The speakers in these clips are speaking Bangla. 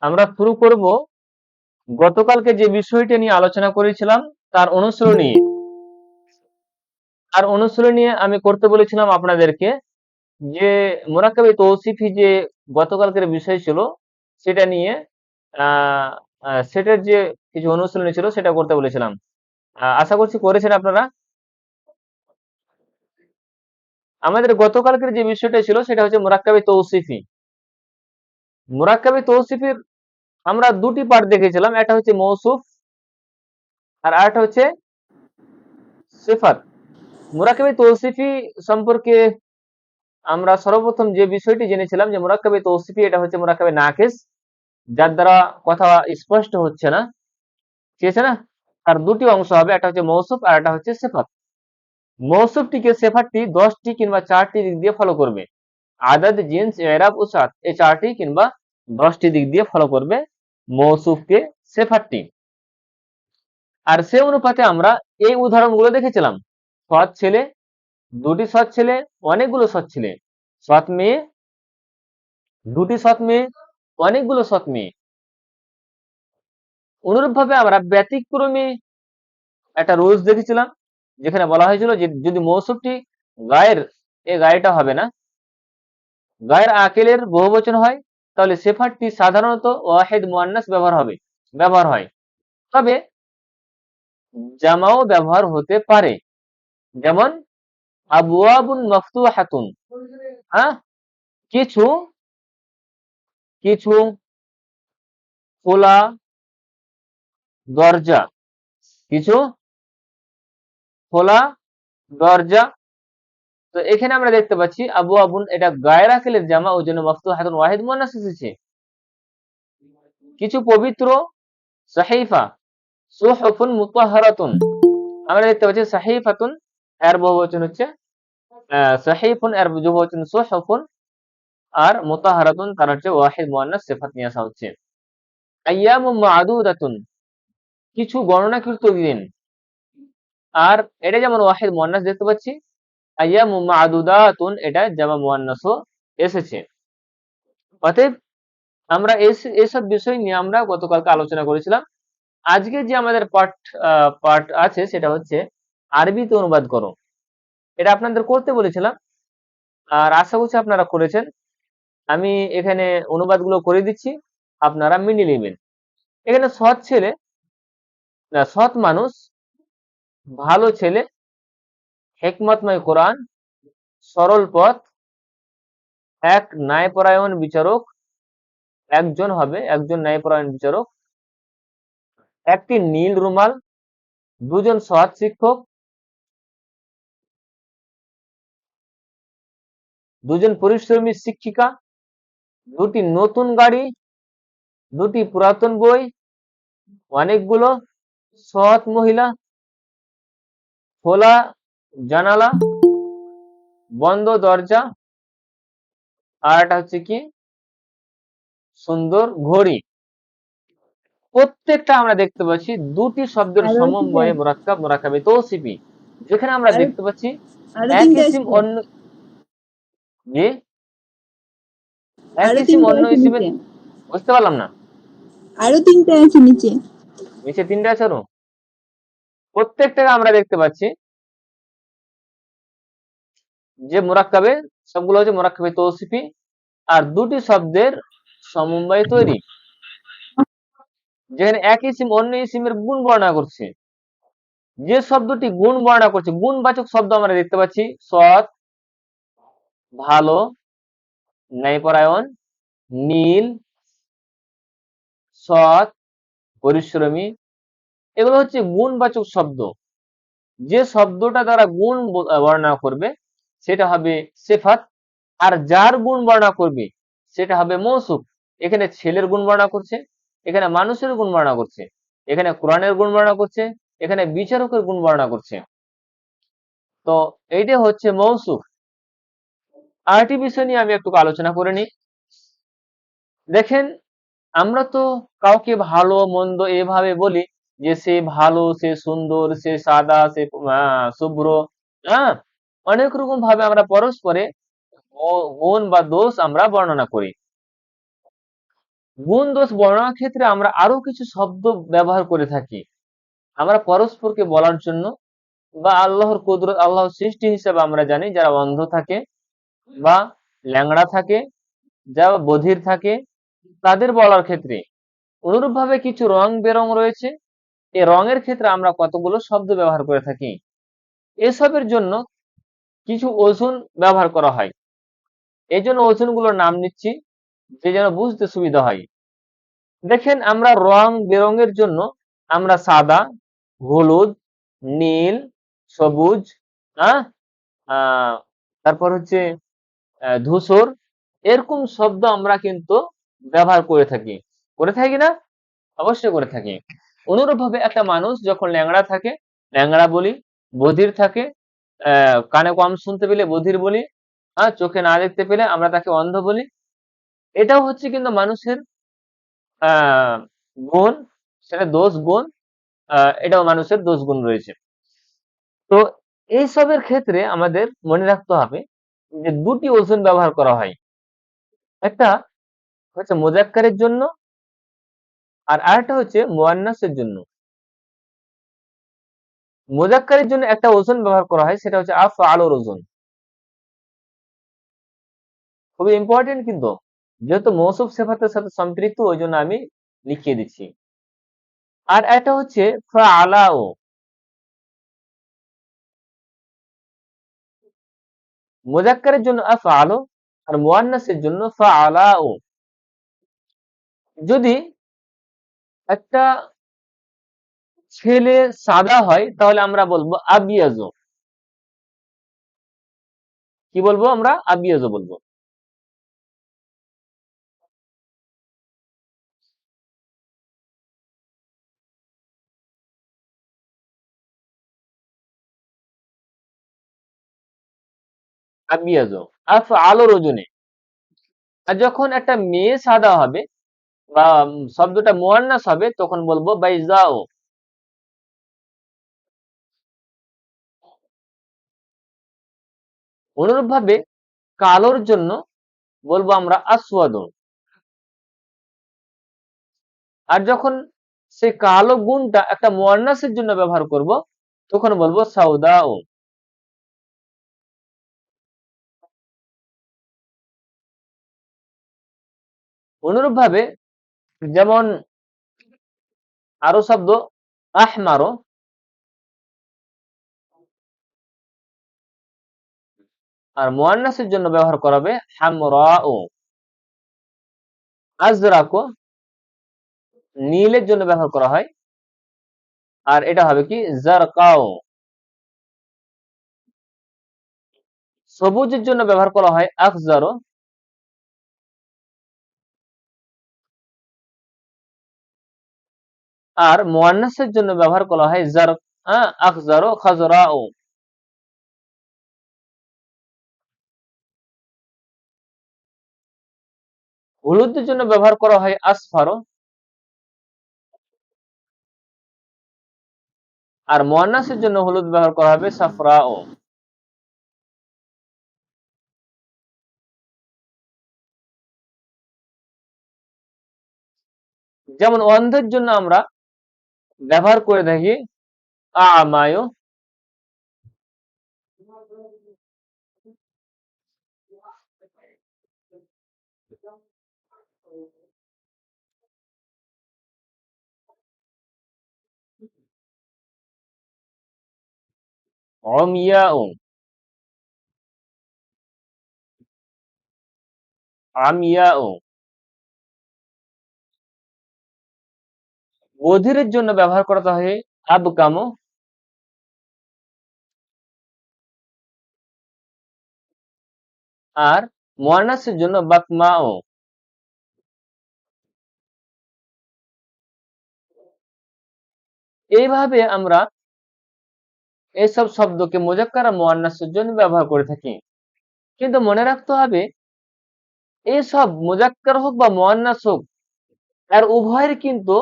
আমরা শুরু করব গতকালকে যে বিষয়টি নিয়ে আলোচনা করেছিলাম তার অনুসরণী। আর অনুসরণী আমি করতে বলেছিলাম আপনাদেরকে যে মুরাক্কাবে তৌসিফি যে গতকালকের বিষয় ছিল সেটা নিয়ে আহ সেটার যে কিছু অনুশীলনী ছিল সেটা করতে বলেছিলাম। আশা করছি করেছেন আপনারা। আমাদের গতকালকের যে বিষয়টা ছিল সেটা হচ্ছে মুরাক্কাবে তৌসিফি। মুরাক্কাবে তৌসিফির আমরা দুটি পার্ট দেখেছিলাম, একটা হচ্ছে মৌসুফ আর আরেকটা হচ্ছে সিফাত। মুরাক্কাবে তৌসিফি সম্পর্কে আমরা সর্বপ্রথম যে বিষয়টি জেনেছিলাম যে মুরাক্কাবে তৌসিফি এটা হচ্ছে মুরাক্কাবে নাকিস, যার দ্বারা কথা স্পষ্ট হচ্ছে না, ঠিক আছে না। তার দুটি অংশ হবে, একটা হচ্ছে মৌসুফ আর একটা হচ্ছে সিফাত। মৌসুফটিকে সিফাতটি 10টি কিংবা 4টি দিক দিয়ে ফলো করবে। আদাদ, জিন্স, এরাব ও সাত এই 4টি কিংবা 10টি দিক দিয়ে ফলো করবে মৌসুফকে সিফাতটি। আর সে অনুপাতে আমরা এই উদাহরণগুলো দেখেছিলাম। সৎ ছেলে, দুটি সৎ ছেলে, অনেকগুলো সৎ ছেলে, সৎ মেয়ে, দুটি সৎ মেয়ে, অনেকগুলো সৎ মেয়ে। অনুরূপভাবে আমরা ব্যতিক্রমী একটা রুলস দেখেছিলাম, যেখানে বলা হয়েছিল যে যদি মৌসুফটি গায়ের, এই গায়েটা হবে না, গায়ের আকেলের বহুবচন হয় তাহলে সিফাতটি সাধারণত ওয়াহিদ মুআন্নাস ব্যবহার হয়। তবে জামাও ব্যবহার হতে পারে, যেমন আবওয়াবুন মাফতুহাতুন, হ্যাঁ, কিছু কিছু খোলা দরজা, কিছু খোলা দরজা। তো এখানে আমরা দেখতে পাচ্ছি আবু আবুন এটা গায়ের আকেলের জামা, ওই জন্য মাফতুহাতুন ওয়াহিদ মুআন্নাস এসেছে। কিছু পবিত্র সাহিফা, সুহুফুন মুতাহহারাতুন, আমরা দেখতে পাচ্ছি সাহিফাতুন এর বহুবচন হচ্ছে সাহিফুন, এর বহুবচন সুহুফুন, আর মুতাহহারাতুন তার হচ্ছে ওয়াহিদ মুআন্নাস সিফাত নিয়ে আসা হচ্ছে। আইয়ামুম মা'দুদাতুন, কিছু গণনাকৃত দিন, আর এটা যেমন ওয়াহিদ মুআন্নাস দেখতে পাচ্ছি, আইয়ামুম মা'দুদাতুন এটা জামা মুআন্নাসও এসেছে। অতএব আমরা এইসব বিষয় নিয়ে আমরা গতকালকে আলোচনা করেছিলাম। আজকে যে আমাদের পার্ট আছে সেটা হচ্ছে আরবিতে অনুবাদ করো। এটা আপনাদের করতে বলেছিলাম, আর আশা করছি আপনারা করেছেন। আমি এখানে অনুবাদগুলো করে দিচ্ছি, আপনারা মিলিয়ে নেবেন। এখানে সৎ ছেলে, সৎ মানুষ, ভালো ছেলে, হিকমতময় কোরআন, সরল পথ, এক ন্যায়পরায়ণ বিচারক, একজন ন্যায়পরায়ণ বিচারক, একটি নীল রুমাল, দুজন সৎ শিক্ষক, দুজন পরিশ্রমী শিক্ষিকা, দুটি নতুন গাড়ি, দুটি পুরাতন বই, অনেকগুলো সৎ মহিলা, খোলা জানালা, বন্ধ দরজা, আর একটা হচ্ছে কি সুন্দর ঘড়ি। প্রত্যেকটা আমরা দেখতে পাচ্ছি দুটি শব্দের আরো কি সমন্বয়ে মুরাক্কাবে তৌসিফি, যেখানে আমরা আরো দেখতে পাচ্ছি আরো এক তিনটে ইসিম আছে। অন্য, জি, এক আরো ইসিম তিনটে অন্য আছে ইসিমের, নিচে। বুঝতে পারলাম না। আরো তিনটে আছে নিচে। নিচে তিনটা আছে আরো, প্রত্যেকটাকে আমরা দেখতে পাচ্ছি যে মুরাক্কাবে, সবগুলো হচ্ছে মুরাক্কাবে তৌসিফি, আর দুটি শব্দের সমন্বয়ে তৈরি, যেখানে এক ইসিম অন্য ইসিমের গুণ বর্ণনা করছে। যে শব্দটি গুণ বর্ণনা করছে, গুণবাচক শব্দ আমরা দেখতে পাচ্ছি সৎ, ভালো, ন্যায়পরায়ণ, নীল, সৎ, পরিশ্রমী, এগুলো হচ্ছে গুণবাচক শব্দ। যে শব্দটা দ্বারা গুণ বর্ণনা করবে সেটা হবে সিফাত, আর যার গুণ বর্ণনা করবে সেটা হবে মৌসুফ। এখানে ছেলের গুণ বর্ণনা করছে, এখানে মানুষের গুণ বর্ণনা করছে, এখানে কোরআনের গুণ বর্ণনা করছে, এখানে বিচারকের গুণ বর্ণনা করছে। তো এইটা হচ্ছে মৌসুফ। আরেকটি বিষয় নিয়ে আমি একটু আলোচনা করে নিই। দেখেন, আমরা তো কাউকে ভালো মন্দ এভাবে বলি যে সে ভালো, সে সুন্দর, সে সাদা, সে শুভ্র, হ্যাঁ, অনেক রকম ভাবে আমরা পরস্পরে গুণ বা দোষ আমরা বর্ণনা করি। গুণ দোষ বর্ণনার ক্ষেত্রে আমরা আরো কিছু শব্দ ব্যবহার করে থাকি আমরা পরস্পরকে বলার জন্য, বা আল্লাহর কুদরত, আল্লাহর সৃষ্টি হিসেবে আমরা জানি যারা অন্ধ থাকে বা ল্যাংড়া থাকে, যারা বধির থাকে, তাদের বলার ক্ষেত্রে। অনুরূপভাবে কিছু রং বেরং রয়েছে, এই রঙের ক্ষেত্রে আমরা কতগুলো শব্দ ব্যবহার করে থাকি। এসবের জন্য কিছু ওজন ব্যবহার করা হয়। এই জন্য ওজনগুলোর নাম নিচ্ছি, যে যেন বুঝতে সুবিধা হয়। দেখেন, আমরা রং বেরঙের জন্য আমরা সাদা, হলুদ, নীল, সবুজ, হ্যাঁ, তারপর হচ্ছে ধূসর, এরকম শব্দ আমরা কিন্তু ব্যবহার করে থাকি না? অবশ্যই করে থাকি। অনুরূপ ভাবে একটা মানুষ যখন ল্যাংড়া থাকে, ল্যাংড়া বলি। বধির থাকে, কানে কম শুনতে পেলে বধির বলি। হ্যাঁ, চোখে না দেখতে পেলে আমরা তাকে অন্ধ বলি। এটাও হচ্ছে কিন্তু মানুষের আহ গুণ, সেটা দোষ গুণ। এটাও মানুষের দোষ গুণ রয়েছে। তো এইসবের ক্ষেত্রে আমাদের মনে রাখতে হবে যে দুটি ওজন ব্যবহার করা হয়। একটা হচ্ছে মুজাক্কারের জন্য, আর আরেকটা হচ্ছে মুয়ান্নাসের জন্য। মুজাক্কারের জন্য একটা ওজন ব্যবহার করা হয়, সেটা হচ্ছে আফআলুর ওজন। খুবই ইম্পর্টেন্ট কিন্তু, যেহেতু মৌসুফ সিফাতের সাথে সম্পৃক্ত, ওই জন্য আমি লিখিয়ে দিচ্ছি। আর একটা হচ্ছে ফাআলাউ। মুজাক্কারের জন্য আফআলু, আর মুয়ান্নাসের জন্য ফাআলাউ। যদি একটা ছেলে সাদা হয়, তাহলে আমরা বলবো আবিয়াজু। কি বলবো আমরা? আবিয়াজু বলবো। আবিয়াজু আফআলুর ওজনে। আর যখন একটা মেয়ে সাদা হবে বা শব্দটা মুয়ান্নাস হবে, তখন বলবো বাইজাও। অনুরূপ ভাবে কালোর জন্য বলবো আমরা আসওয়াদ। আর যখন সেই কালো গুণটা একটা মুয়ান্নাসের জন্য ব্যবহার করব, তখন বলবো সাউদাও। অনুরূপ ভাবে, যেমন আরো শব্দ আহমারো, আর মুয়ান্নাসের জন্য ব্যবহার করা হবে হামরাও। আজরাকো নীলের জন্য ব্যবহার করা হয়, আর এটা হবে কি জারকাও। সবুজের জন্য ব্যবহার করা হয় আখজারো। আর মুয়ান্নাসের জন্য ব্যবহার করা হয় আখজারো খাজরাও। হলুদের জন্য ব্যবহার করা হয় আসফারো। আর মুয়ান্নাসের জন্য হলুদ ব্যবহার করা হবে সাফরাও। যেমন অন্ধের জন্য আমরা ব্যবহার করে থাকি আমায়ো। অমিয়াও। আমিয়াও। বধিরের জন্য ব্যবহার করা হয় আবকামো। আর মুয়ান্নাসের জন্য বাকমাও। এইভাবে আমরা এইসব শব্দকে মুজাক্কার আর মুয়ান্নাসের জন্য ব্যবহার করে থাকি। কিন্তু মনে রাখতে হবে, এইসব মুজাক্কার হোক বা মুয়ান্নাস হোক, এর উভয়ের কিন্তু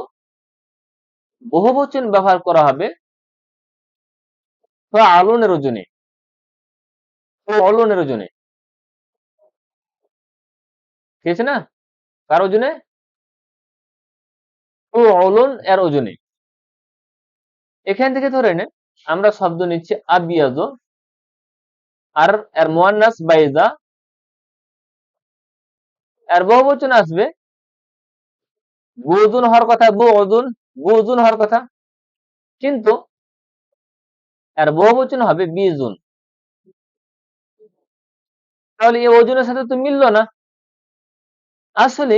বহুবচন ব্যবহার করা হবে ফাআলুনের ওজনে, ফাআলুনের ওজনে। ঠিক আছে না? কার ওজনে? ফুউলুন এর ওজনে। এখান থেকে ধরে নেন আমরা শব্দ নিচ্ছি আবিয়াজ, আর এর মুয়ান্নাস বাইদা, এর বহুবচন আসবে বুজুন হওয়ার কথা, বুজুন, বুজুন হওয়ার কথা, কিন্তু এর বহুবচন হবে বিজুন। তাহলে এই ওজনের সাথে তো মিললো না। আসলে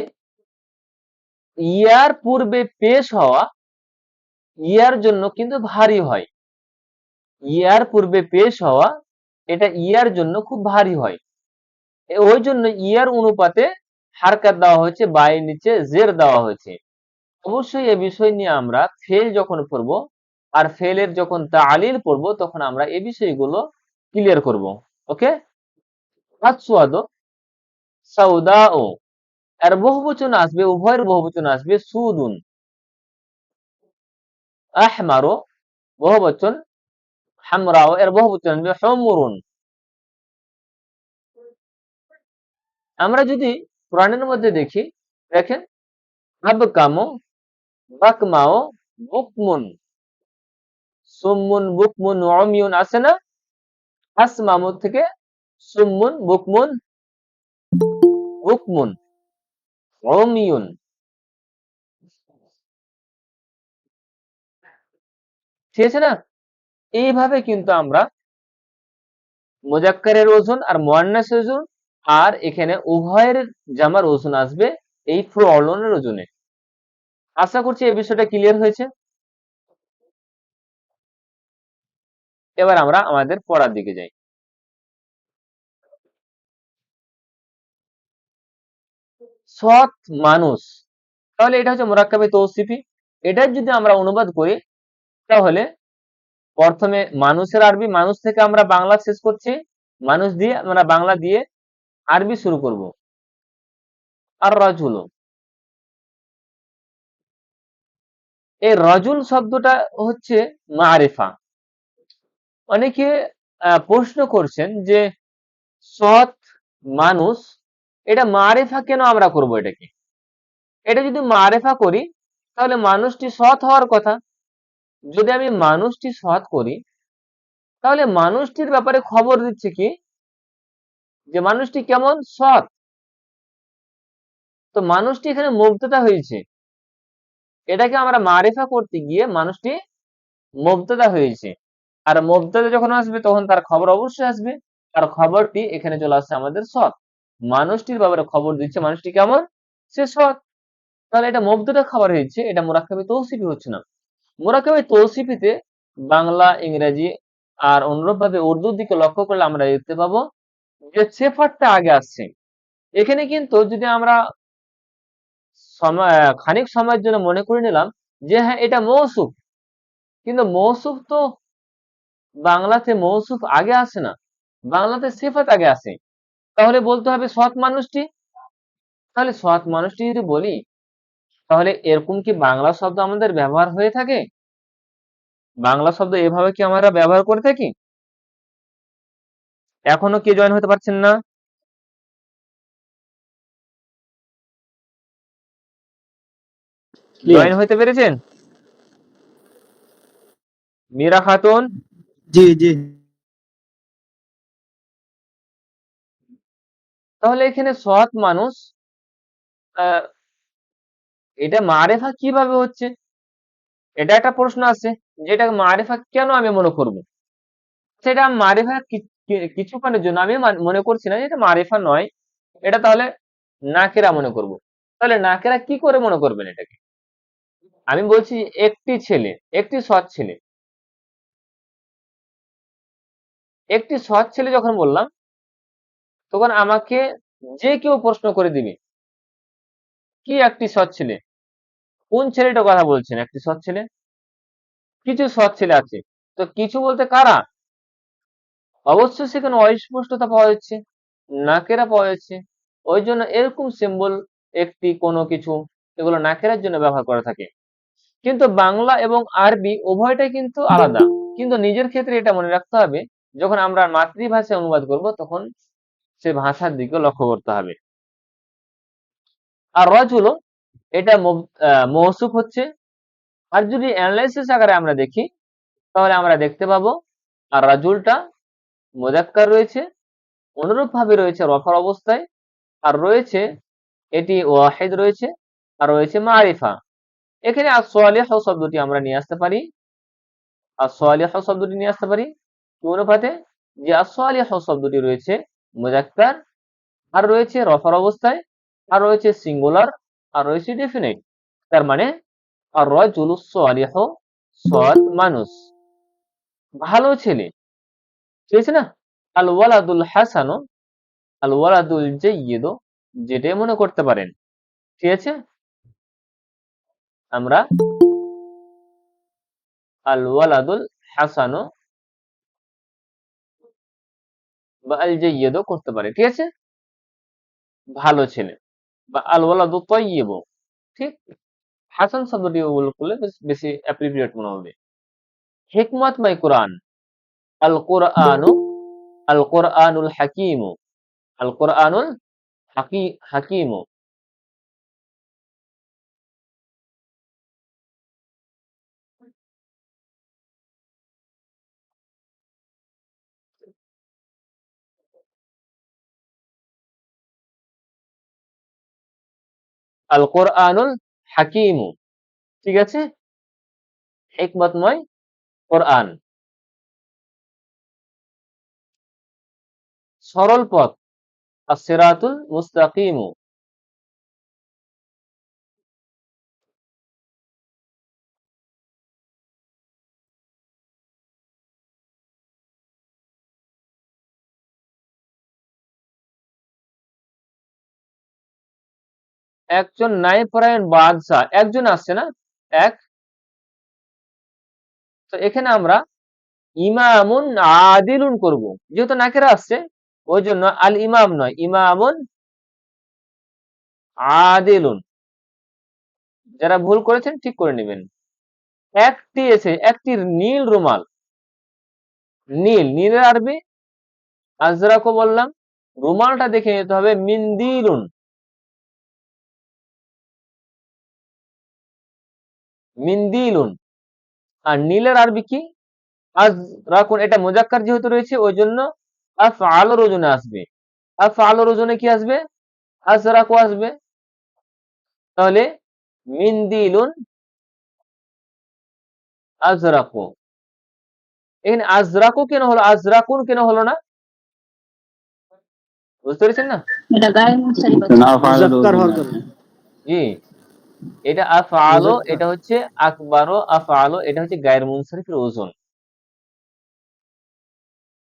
ইয়ার পূর্বে পেশ হওয়া ইয়ার জন্য কিন্তু ভারী হয়। ইয়ার পূর্বে পেশ হওয়া এটা ইয়ার জন্য খুব ভারী হয়। ওই জন্য ইয়ার অনুপাতে হারকাত দেওয়া হয়েছে, বাই নিচে জের দেওয়া হয়েছে। অবশ্যই এই বিষয় নিয়ে আমরা ফেল যখন পড়ব আর ফেলের যখন তালিল পড়ব তখন আমরা এই বিষয়গুলো ক্লিয়ার করব। ওকে। আসওয়াদু, সাউদাউ এর বহুবচন আসবে, উভয়ের বহুবচন আসবে সুদুন। আহমারু বহুবচন, হামরাও এর বহুবচন আসবে হুমরুন। আমরা যদি কোরআনের মধ্যে দেখি, দেখেন আবকামু, বাকমাও, বুকমুন, সুম্মুন, বুকমুন, উমিয়ুন আছে না? আসমামু থেকে সুম্মুন, বুকমুন, বুকমুন, উমিয়ুন। ঠিক আছে না? এইভাবে কিন্তু আমরা মুজাক্কারের ওজন আর মুয়ান্নাসের ওজন আর এখানে উভয়ের জামার ওজন আসবে এই ফুউলুনের ওজনে। আশা করছি এই বিষয়টা ক্লিয়ার হয়েছে। এবার আমরা আমাদের পড়ার দিকে যাই। সৎ মানুষ, তাহলে এটা হচ্ছে মুরাক্কাবে তৌসিফি। এটার যদি আমরা অনুবাদ করি তাহলে প্রথমে মানুষের আরবি, মানুষ থেকে আমরা বাংলা শেষ করছি, মানুষ দিয়ে আমরা বাংলা দিয়ে আরবি শুরু করব। আর রাজুল, এই রাজুল শব্দটা হচ্ছে মারিফা। অনেকে প্রশ্ন করছেন যে সৎ মানুষ, এটা মারিফা কেন আমরা করব? এটাকে, এটা যদি মারিফা করি তাহলে মানুষটি সৎ হওয়ার কথা। যদি আমি মানুষটি সৎ করি তাহলে মানুষটির ব্যাপারে খবর দিচ্ছে কি যে মানুষটি কেমন সৎ। তো মানুষটি এখানে মুবতাদা হয়েছে, এটাকে আমরা মারিফা করতে গিয়ে মানুষটি মুবতাদা হয়েছে। আর মুবতাদা যখন আসবে তখন তার খবর অবশ্যই আসবে। তার খবরটি এখানে চলে আসছে আমাদের সৎ। মানুষটির ব্যাপারে খবর দিচ্ছে মানুষটি কেমন, সে সৎ। তাহলে এটা মুবতাদা খবর হয়েছে, এটা মুরাক্কাবে তৌসিফি হচ্ছে না। মুরাক্কাবে তৌসিফিতে বাংলা, ইংরেজি আর অনুরূপ ভাবে উর্দুর দিকে লক্ষ্য করলে আমরা দেখতে পাবো যে সেফারটা আগে আসছে। এখানে কিন্তু যদি আমরা খানিক সময়ের জন্য মনে করে নিলাম যে হ্যাঁ এটা মৌসুফ, কিন্তু মৌসুফ তো বাংলাতে মৌসুফ আগে আসে না, বাংলাতে সিফাত আগে আসে। তাহলে বলতে হবে সৎ মানুষটি। তাহলে সৎ মানুষটি যদি বলি তাহলে এরকম কি বাংলা শব্দ আমাদের ব্যবহার হয়ে থাকে? বাংলা শব্দ এভাবে কি আমরা ব্যবহার করে থাকি? এখনো কি জয়েন হতে পারছেন না? ক্লিয়ার। জয়েন হতে পেরেছেন? মীরা খাতুন, জি জি। তাহলে এখানে সৎ মানুষ, আহ, এটা মারেফা কিভাবে হচ্ছে? এটা একটা প্রশ্ন আছে, যেটা মারেফা কেন আমি মনে করব? সেটা মারেফা কিছুক্ষণের জন্য আমি মনে করছি না যে এটা মারেফা নয়, এটা তাহলে নাকেরা মনে করব। তাহলে নাকেরা কি করে মনে করবেন এটাকে? আমি বলছি একটি ছেলে, একটি সৎ ছেলে, একটি সৎ ছেলে যখন বললাম তখন আমাকে যে কেউ প্রশ্ন করে দিবে কি একটি সৎ ছেলে, কোন ছেলেটার কথা বলছেন? একটি সৎ ছেলে, কিছু সৎ ছেলে আছে, তো কিছু বলতে কারা? অবশ্যই সেখানে অস্পষ্টতা পাওয়া যাচ্ছে, নাকেরা পাওয়া যাচ্ছে। ওই জন্য এরকম সিম্বল, একটি, কোনো কিছু, এগুলো নাকেরার জন্য ব্যবহার করা থাকে। কিন্তু বাংলা এবং আরবি উভয়টাই কিন্তু আলাদা। কিন্তু নিজের ক্ষেত্রে এটা মনে রাখতে হবে, যখন আমরা মাতৃভাষায় অনুবাদ করব তখন সে ভাষার দিকে লক্ষ্য করতে হবে। আর রজুল, এটা মৌসুফ হচ্ছে। আর যদি অ্যানালাইসিস আকারে আমরা দেখি তাহলে আমরা দেখতে পাবো আর রাজুলটা মুযাক্কার রয়েছে, অনুরূপ ভাবে রয়েছে রফার অবস্থায়, আর রয়েছে এটি ওয়াহিদ রয়েছে, আর রয়েছে মারিফা। এখানে as-সালিহ শব্দটি আমরা নিয়ে আসতে পারি, as-সালিহ শব্দটি নিয়ে আসতে পারি কি অনুপাতে, যে as-সালিহ শব্দটি রয়েছে মুযাক্কার, আর রয়েছে রফার অবস্থায়, আর রয়েছে সিঙ্গুলার, আর রয়েছে ডেফিনিট। তার মানে আর-রাজুলুস সালিহ, সৎ মানুষ, ভালো ছেলে, ঠিক আছে না। আল ওয়ালাদুল হাসানু, আল ওয়ালাদুল জাইয়্যিদু, যেটাই মনে করতে পারেন, ঠিক আছে। আমরা আল ওয়ালাদুল হাসানু বা আল জাইয়্যিদু করতে পারি, ঠিক আছে, ভালো ছেলে, বা আল ওয়ালাদু তাইয়্যিবু, ঠিক। হাসান শব্দটি উল্লেখ করলে বেশি অ্যাপ্রোপ্রিয়েট মনে হবে। হিকমতময় কোরআন, আল কোরআনু, আল কোরআনুল হাকিমু, আল কোরআনুল হাকিমু। আল কোরআনুল হাকিমু, ঠিক আছে, হিকমতময় কোরআন। সরল পথ, as-সিরাতুল মুস্তাকিমু। একজন ন্যায়পরায়ণ বাদশা, একজন আসছে না, এক। তো এখানে আমরা ইমামুন আদিলুন করব, যেহেতু নাকেরা আসছে ওই জন্য আল ইমাম নয়, ইমামুন আদিলুন। যারা ভুল করেছেন ঠিক করে নেবেন। একটি এসে, একটির নীল রুমাল, নীল, নীলের আরবি আজরাকও বললাম, রুমালটা দেখে নিতে হবে মিনদিলুন, মিনদিলুন। আর নীলের আরবি কি, আজরাকুন। এটা মুযাক্কার যেহেতু রয়েছে ওই জন্য আফআলুর ওজনে আসবে, আফআলুর ওজনে কি আসবে, আজরাকু আসবে। তাহলে মিনদিলুন আজরাকু। এখানে আজরাকু কেন হলো, আজরাকুন কেন হলো না, বুঝতে পেরেছেন না? এটা গায়ের মুনসারিফ আছে। মুযাক্কার হওয়ার কারণে। জি, এটা আফআলু, এটা হচ্ছে আকবারু, আফআলু এটা হচ্ছে গায়ের মুনসারিফের ওজন।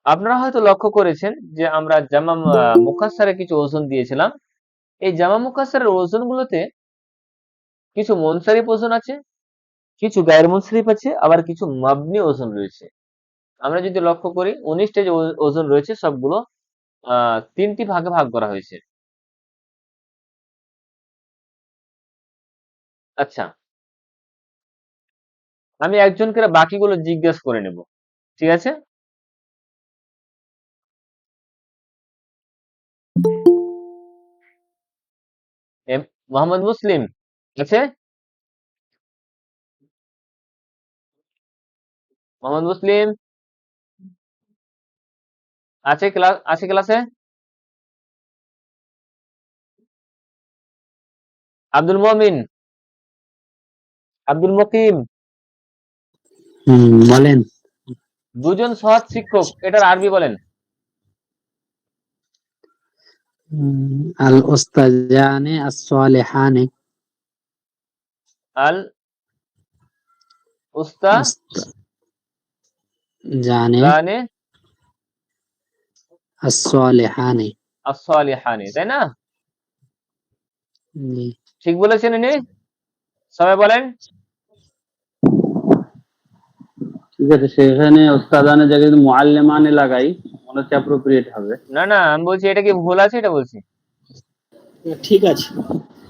আপনারা হয়তো লক্ষ্য করেছেন যে আমরা জামা মুকাসসারে কিছু ওজন দিয়েছিলাম। এই জামা মুকাসসারের ওজনগুলোতে কিছু মুনসারিফ ওজন আছে, কিছু গায়ের মুনসারিফ আছে, আবার কিছু মাবনি ওজন রয়েছে। আমরা যদি লক্ষ্য করি 19টা যে ওজন রয়েছে সবগুলো 3টি ভাগে ভাগ করা হয়েছে। আচ্ছা, আমি একজনকে বাকিগুলো জিজ্ঞেস করে নেব, ঠিক আছে। মোহাম্মদ মুসলিম আছে, মোহাম্মদ মুসলিম আছে, ক্লাসে। আব্দুল মুমিন, আব্দুল মুকিম, বলেন। দুজন সহজ শিক্ষক, এটার আরবি বলেন। আল উস্তাজানে আস-সালিহানে, আল উস্তা জানে জানে আস-সালিহানে। as-সালিহানি, তাই না? জি। ঠিক বলেছেন ইনি, সবাই বলেন। ঠিক আছে, সেখানে ওস্তাদানের জায়গায় যদি মুআল্লিমানে লাগাই মনে হচ্ছে অ্যাপ্রোপ্রিয়েট হবে। না না, আমি বলছি এটা কি ভুল আছে, এটা বলছি। ঠিক আছে,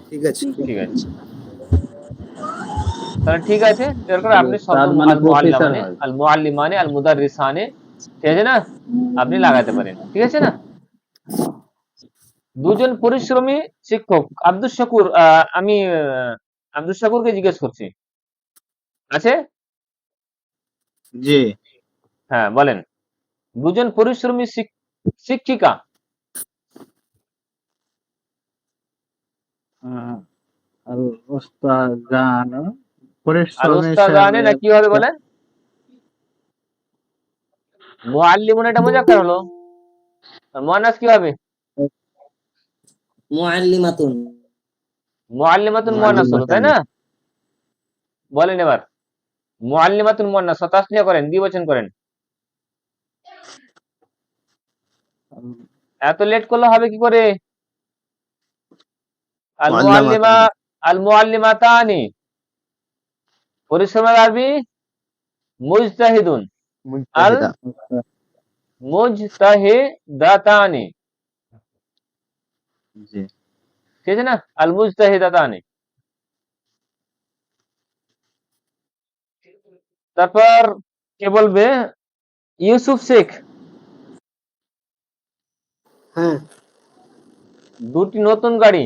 ঠিক আছে, ঠিক আছে, তাহলে ঠিক আছে। এরপর আপনি শব্দ ওস্তাদ মানে আল প্রফেসর মুআল্লিমানে, হয়। আল মুআল্লিমানে, আল মুদাররিসানে, ঠিক আছে না, আপনি লাগাতে পারেন, ঠিক আছে না। দুজন পরিশ্রমী শিক্ষক, আব্দুস শাকুর, আমি আব্দুল শাকুরকে জিজ্ঞেস করছি, আছে? জি। হ্যাঁ বলেন। দুজন পরিশ্রমী শিক্ষিকা। আল উস্তাযান আল পরিশ্রমী উস্তাদানে না কি হবে বলেন? মুআল্লিমুন এটা মুযাক্কার হলো, আর মুয়ান্নাস কি হবে? মুআল্লিমাতুন। মুআল্লিমাতুন মুয়ান্নাস হলো, তাই না? বলেন এবার মুআল্লিমাতুন মুয়ান্নাস তাসনিয়া করেন, দ্বিবচন করেন। এত লেট করলে হবে কি করে? আল মুআল্লিমা, আল মুআল্লিমাতানি, পরিশ্রমের আরবি মুজতাহিদুন, আল মুজতাহিদাতানি, জি। ঠিক আছে না? আল মুজতাহিদাতানি। তারপর কে বলবে? ইউসুফ শেখ। হ্যাঁ, দুটি নতুন গাড়ি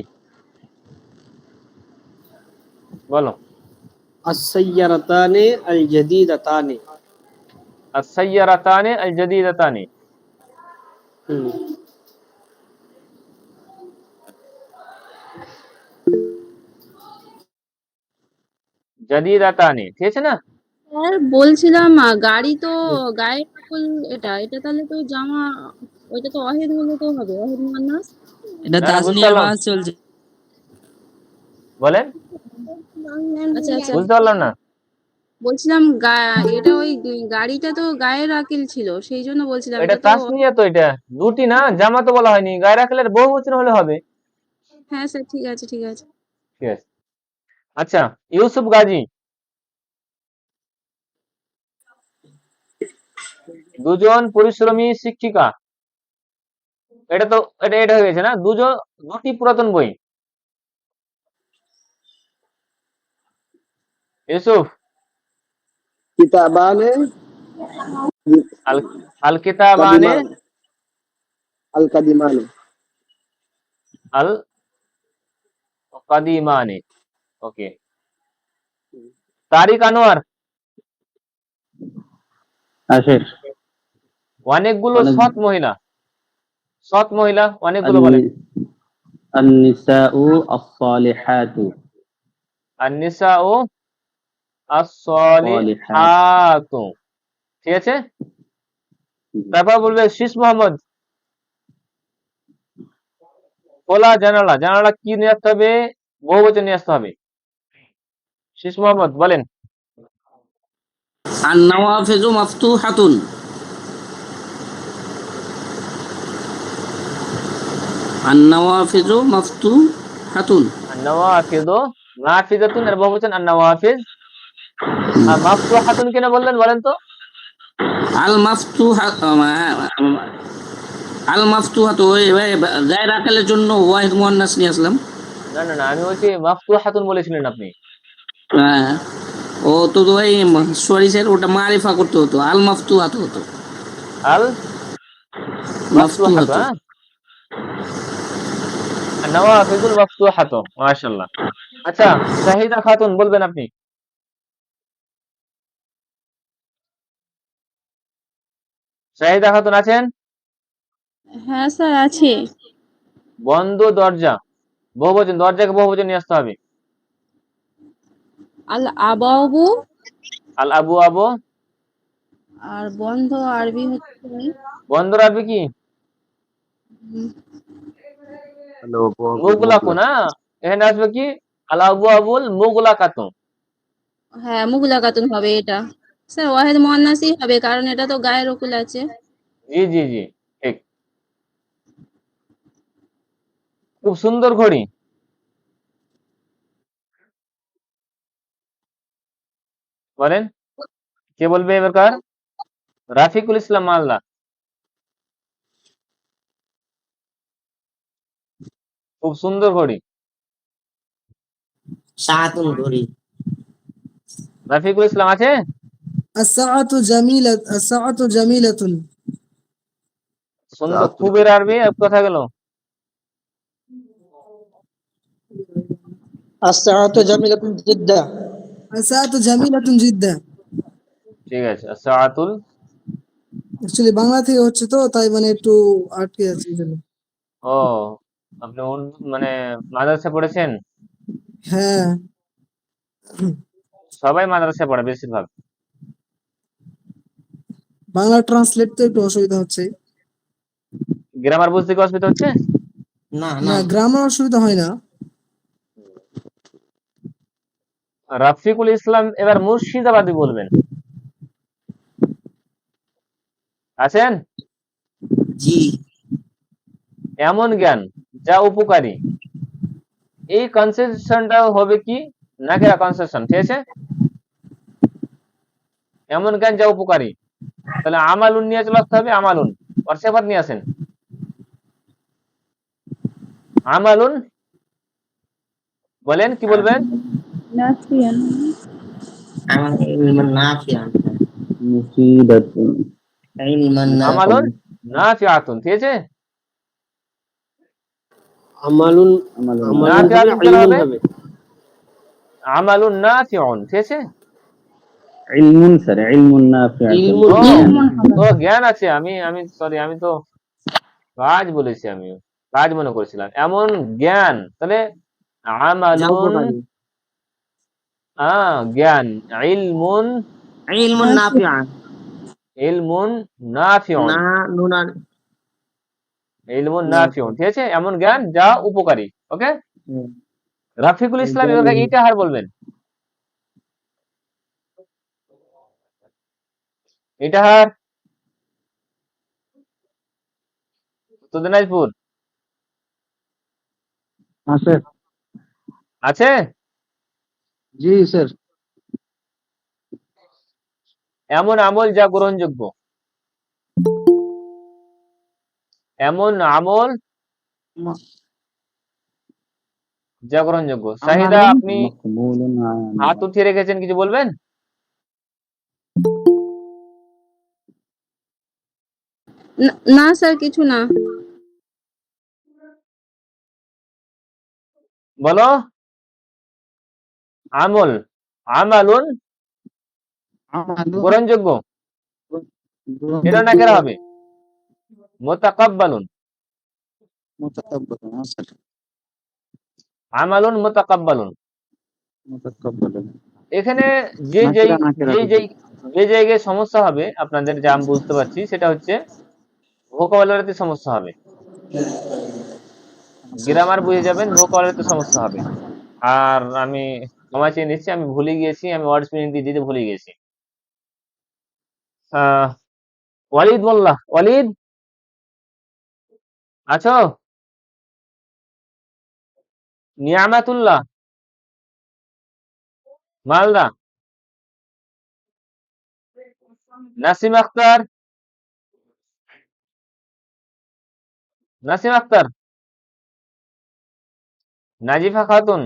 বলো। আস-সাইয়ারাতানি আল-জাদীদাতানি। আস-সাইয়ারাতানি আল-জাদীদাতানি। জাদীদাতানি, ঠিক আছে না? স্যার বলছিলাম গাড়ি তো গায়ের নকল, এটা এটা তাহলে তো জামা, ওইটা তো ওয়াহিদ হলে তো হবে, ওয়াহিদ মুয়ান্নাস। এটা না, বুঝতে তাসনিয়া পারলাম। বাস চলছে। বলেন, আচ্ছা আচ্ছা, বুঝতে পারলাম না। বলছিলাম এটা ওই গাড়িটা তো গায়ের আকিল ছিল, সেই জন্য বলছিলাম এটা এটা তো। তাসনিয়া তো, এটা দুটি না, জামা তো বলা হয়নি, গায়ে রাখলে বহুবচন হলে হবে। হ্যাঁ স্যার, ঠিক আছে ঠিক আছে। ঠিক আছে। আচ্ছা, ইউসুফ গাজী। দুজন পরিশ্রমী শিক্ষিকা। এটা তো এটা হয়ে গেছে না? দুটি পুরাতন বই। ইউসুফ, কিতাবানে আল আল কিতাবানে কাদিমান আল কাদিমানে। আল কাদিমানে। ওকে। তারিক আনোয়ার। আশিক। অনেকগুলো অনেক- সৎ মহিলা। সৎ মহিলা অনেকগুলো বলেন। আন-নিসাউ আস-সালিহাতু। আন-নিসাউ আস-সালিহাতু, ঠিক আছে? তারপর বলবে শীষ মোহাম্মদ। খোলা জানালা, জানালা কি নিয়ে আসতে হবে? বহুবচন নিয়ে আসতে হবে। শীষ মোহাম্মদ বলেন। আন-নাওয়াফিজু মাফতুহাতুন। আন-নাওয়াফিজু মাফতুহাতুন। আন-নাওয়াফিযু, নাফিযাতুন এর বহুবচন আন-নাওয়াফিজ। আর মাফতুহাতুন কেন বললেন বলেন তো? আল মাফতুহাতু ওই গায়ের আকালের জন্য ওয়াহিদ মুয়ান্নাস নিয়ে আসলাম। না না না, আমি বলছি মাফতুহাতুন বলেছিলেন আপনি। হ্যাঁ, ও তো ভাই সরি স্যার, ওটা মারিফা করতে হতো, আল মাফতুহাতু হতো। আল মাফতুহাতু, মাফতুহাতু। হ্যাঁ, আন-নাওয়াফিজুল মাফতুহাতু, মাশাআল্লাহ। আচ্ছা, শাহিদা খাতুন বলবেন আপনি। শাহিদা খাতুন আছেন? হ্যাঁ স্যার আছে। বন্ধ দরজা, বহুবচন, দরজাকে বহুবচন নিয়ে আসতে হবে। আল আবাবু, আল আবু আবু, আর বন্ধ আরবি হচ্ছে বন্ধর আরবি কি? উম, মুগলাকু না, এখানে আসবে কি? আল আবু আবুল মুগলাকাতু। হ্যাঁ মুগলাকাতুন হবে এটা। স্যার ওয়াহিদ মুয়ান্নাসই হবে, কারণ এটা তো গায়ের উকুল আছে। জি জি জি, ঠিক। খুব সুন্দর ঘড়ি। বলেন, কে বলবে এবার? রাফিকুল ইসলাম মালদা। খুব সুন্দর ঘড়ি। সাআতুন ঘড়ি। রাফিকুল ইসলাম আছে? الساعة جميلة। সুন্দর, খুবের আরবি এক কথা গেল। الساعة جميلة جدا الساعة جميلة جدا ঠিক আছে, সাআতুল অ্যাকচুয়ালি বাংলা থেকে হচ্ছে তো তাই মানে একটু আটকে আছে এজন্য। ও আপনি মানে মাদ্রাসা পড়েছেন? হ্যাঁ সবাই মাদ্রাসা পড়ে বেশিরভাগ। বাংলা ট্রান্সলেট তো একটু অসুবিধা হচ্ছে। গ্রামার বুঝতে কি অসুবিধা হচ্ছে? না না গ্রামার অসুবিধা হয় না। রাফিকুল ইসলাম এবার মুর্শিদাবাদী বলবেন। আছেন? জি। এমন জ্ঞান যা উপকারী, এই কনসেশনটা হবে কি নাকেরা কনসেশন, ঠিক আছে? এমন জ্ঞান যা উপকারী, তাহলে আমালুন নিয়ে চলে আসতে হবে। আমালুন আর সেফাত নিয়ে আসেন। আমালুন বলেন, কি বলবেন? নাফিয়ান ইলমান নাফিআন মুফিদাতুন, ইলমান আমালুন নাফিআতুন, ঠিক আছে? আমালুন আমালুন আমালুন নাফিআতুন হবে, কেন ইলমুন হবে? হবে। আমালুন নাফিউন, ঠিক আছে? ইলমুন স্যার, ইলমুন নাফিআতুন। ইলমুন ও, ইলমুন হবে। ও জ্ঞান আছে। আমি সরি, আমি তো কাজ বলেছি, আমি কাজ মনে করেছিলাম। এমন জ্ঞান, তাহলে যা আমালুন উপকারী। জ্ঞান, ইলমুন ইলমুন নাফিআন ইলমুন নাফিউন, না নুনান ইলমুন নাফিউন, ঠিক আছে? এমন জ্ঞান যা উপকারী। ওকে, রাফিকুল ইসলাম এবার ইটাহার বলবেন। ইটাহার, উত্তর দিনাজপুর हाँ सर আছে? जी सर এমন আমল যা গ্রহণযোগ্য, এমন আমল যা গ্রহণযোগ্য। শাহিদা, আপনি মাকবুলুন হাত উঠিয়ে রেখেছেন, কিছু বলবেন? না স্যার কিছু না। বলো। আমল, আমালুন গ্রহণযোগ্য, এটা না কেরা হবে? মুতাকাব্বালুন, मुतकब्बल हाँ सर আমালুন মুতাকাব্বালুন। मुतकब्बल এখানে যে যেই নাকিরা নাকিরা যে যেই যে জায়গায় সমস্যা হবে আপনাদের, যা আমি বুঝতে পারছি, সেটা হচ্ছে ভোকাবুলারিতে সমস্যা হবে। গ্রামার বুঝে যাবেন, ভোকাবুলারিতে সমস্যা হবে। আর আমি ক্ষমা চেয়ে নিচ্ছি, আমি ভুলে গিয়েছি, আমি ওয়ার্ড স্পেলিং দিয়ে দিতে ভুলে গেছি। ওয়ালিদ মোল্লা, ওয়ালিদ আছো? নিয়ামাতুল্লাহ, মালদা। নাসিম আক্তার, নাসিম আক্তার। নাজিফা খাতুন,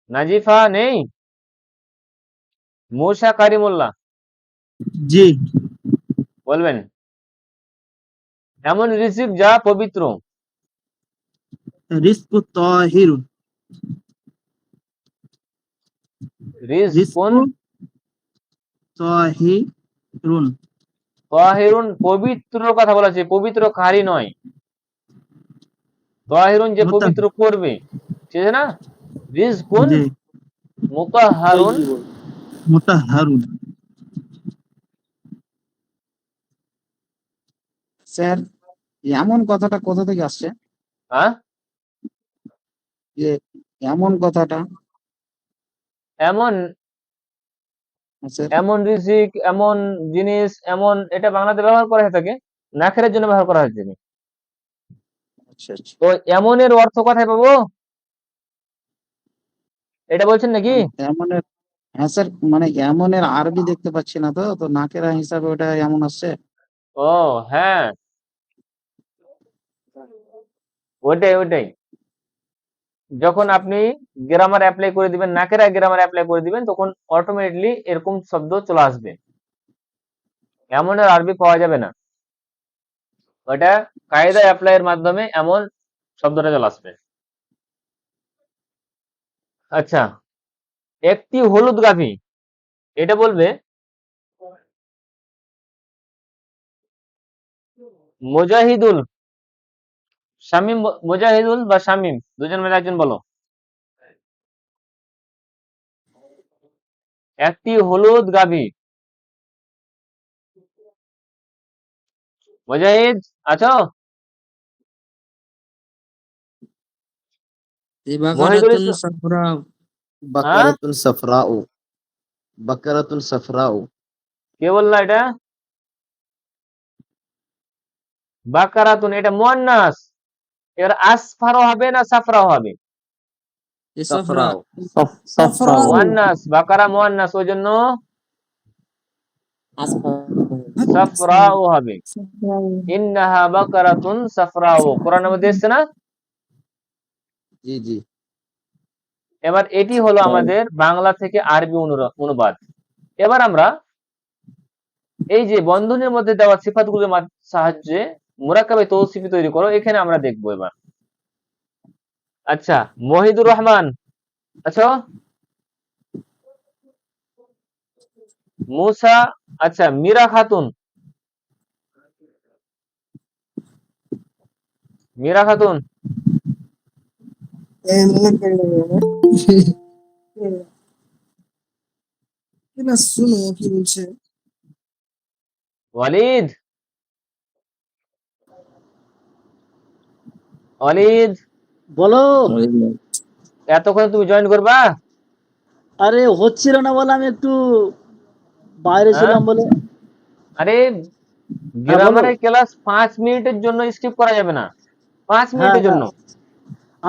নাজিফা নেই। মুসা কারিমুল্লাহ जी বলবেন। এমন রিজিক যা পবিত্র, रिस्क ताहिर রিজকুন ताहिरुन তাহিরুন, পবিত্র কথা বলা আছে, পবিত্র কারি নয়। তাহিরুন যে পবিত্র করবে, ঠিক আছে না? রিজকুন जी মুতাহহারুন, मुतहरुन স্যার এমন কথাটা কোথা থেকে আসছে হ্যাঁ, যে এমন কথাটা এমন স্যার এমন রিজিক, এমন জিনিস, এমন, এটা বাংলাতে ব্যবহার করা হয়ে থাকে, নাখেরের জন্য ব্যবহার করা হয়েছে। আচ্ছা আচ্ছা তো এমনের অর্থ কোথায় পাবো, এটা বলছেন নাকি? এমনের হ্যাঁ স্যার মানে এমনের আরবি দেখতে পাচ্ছি না তো তো নাকেরা হিসাবে ওটা এমন আসছে ও হ্যাঁ, ওইটাই ওইটাই। যখন আপনি গ্রামার অ্যাপ্লাই করে দিবেন, নাকেরা গ্রামার অ্যাপ্লাই করে দিবেন, তখন অটোমেটিকলি এরকম শব্দ চলে আসবে। এমনের আরবি পাওয়া যাবে না, ওটা কায়দা অ্যাপ্লাইয়ের মাধ্যমে এমন শব্দটা চলে আসবে। আচ্ছা, একটি হলুদ গাভী, এটা বলবে মুজাহিদুল শামিম, মুজাহিদুল বা শামিম, দুজন মিলে একজন বলো। একটি হলুদ গাভী, মুজাহিদ আছো? মহিদুল বাকারাতুন ইসলাম, সাফরা। হ্যাঁ বাকারাতুন সাফরাউ। বাকারাতুন সাফরাউ। কে বললা এটা? বাকারাতুন, এটা মুয়ান্নাস। এবার আসফারও হবে না সাফরাও হবে? সাফরা। সাফরাউ। মুয়ান্নাস, বাকারা মুয়ান্নাস, ওই জন্য সাফরাও হবে। ইন্নাহা বাকারাতুন সাফরাও, কোরআনের মধ্যে এসছে না? জি জি। এবার এটি হলো আমাদের বাংলা থেকে আরবি অনুবাদ। এবার আমরা এই যে বন্ধনীর মধ্যে দেওয়া সিফাতগুলোর সাহায্যে মুরাক্কাবে তৌসিফি তৈরি করো, এখানে আমরা দেখবো এবার। আচ্ছা, মহিদুর রহমান আছো? মুসা, আচ্ছা মীরা খাতুন, মীরা খাতুন, না শুনো কি বলছে। ওয়ালিদ, ওয়ালিদ, বলো। এতক্ষণ তুমি জয়েন করবা? আরে হচ্ছিল না বলে আমি একটু বাইরে হ্যাঁ, ছিলাম বলে। আরে হ্যাঁ বলো। গ্রামারের ক্লাস 5 মিনিটের জন্য স্কিপ করা যাবে না, 5 হ্যাঁ মিনিটের হ্যাঁ, জন্য।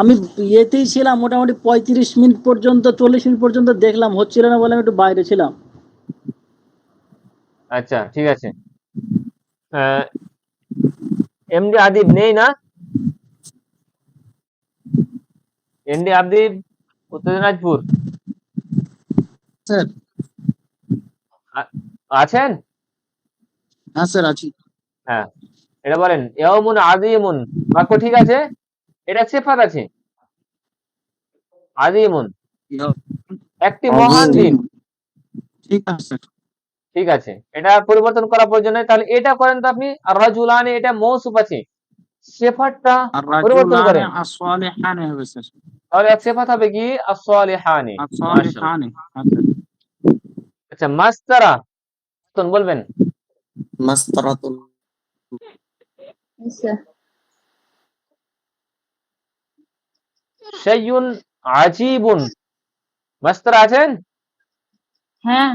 আমি ইয়েতেই ছিলাম মোটামুটি 35 মিনিট পর্যন্ত, 40 মিনিট পর্যন্ত দেখলাম, হচ্ছিল না বলে আমি একটু বাইরে ছিলাম। আচ্ছা ঠিক আছে। এমডি আদিব নেই না? এমডি আদিব, উত্তর দিনাজপুর স্যার। আছেন? হ্যাঁ স্যার আছি। হ্যাঁ, এটা বলেন ইয়াউমুন আযীমুন, বাক্য ঠিক আছে, এটা সিফাত আছে। আযীমুন, একটি মহান দিন, ঠিক আছে স্যার। ঠিক আছে, এটা পরিবর্তন করার প্রয়োজন নেই। তাহলে এটা করেন তো আপনি, আর রাজুলানি, এটা মৌসুফ আছে, সিফাতটা আর পরিবর্তন রাজুলানে করেন। আসসালিহানে হবে স্যার। তাহলে এক সিফাত হবে কি? as-সালিহানি। মাশাআল্লাহ। আসসালিহানে। আচ্ছা। আচ্ছা, মাসতারা তুন বলবেন। মাসতারাতুন। আচ্ছা, শাইউন আজীবুন, মাসতারা আছেন? হ্যাঁ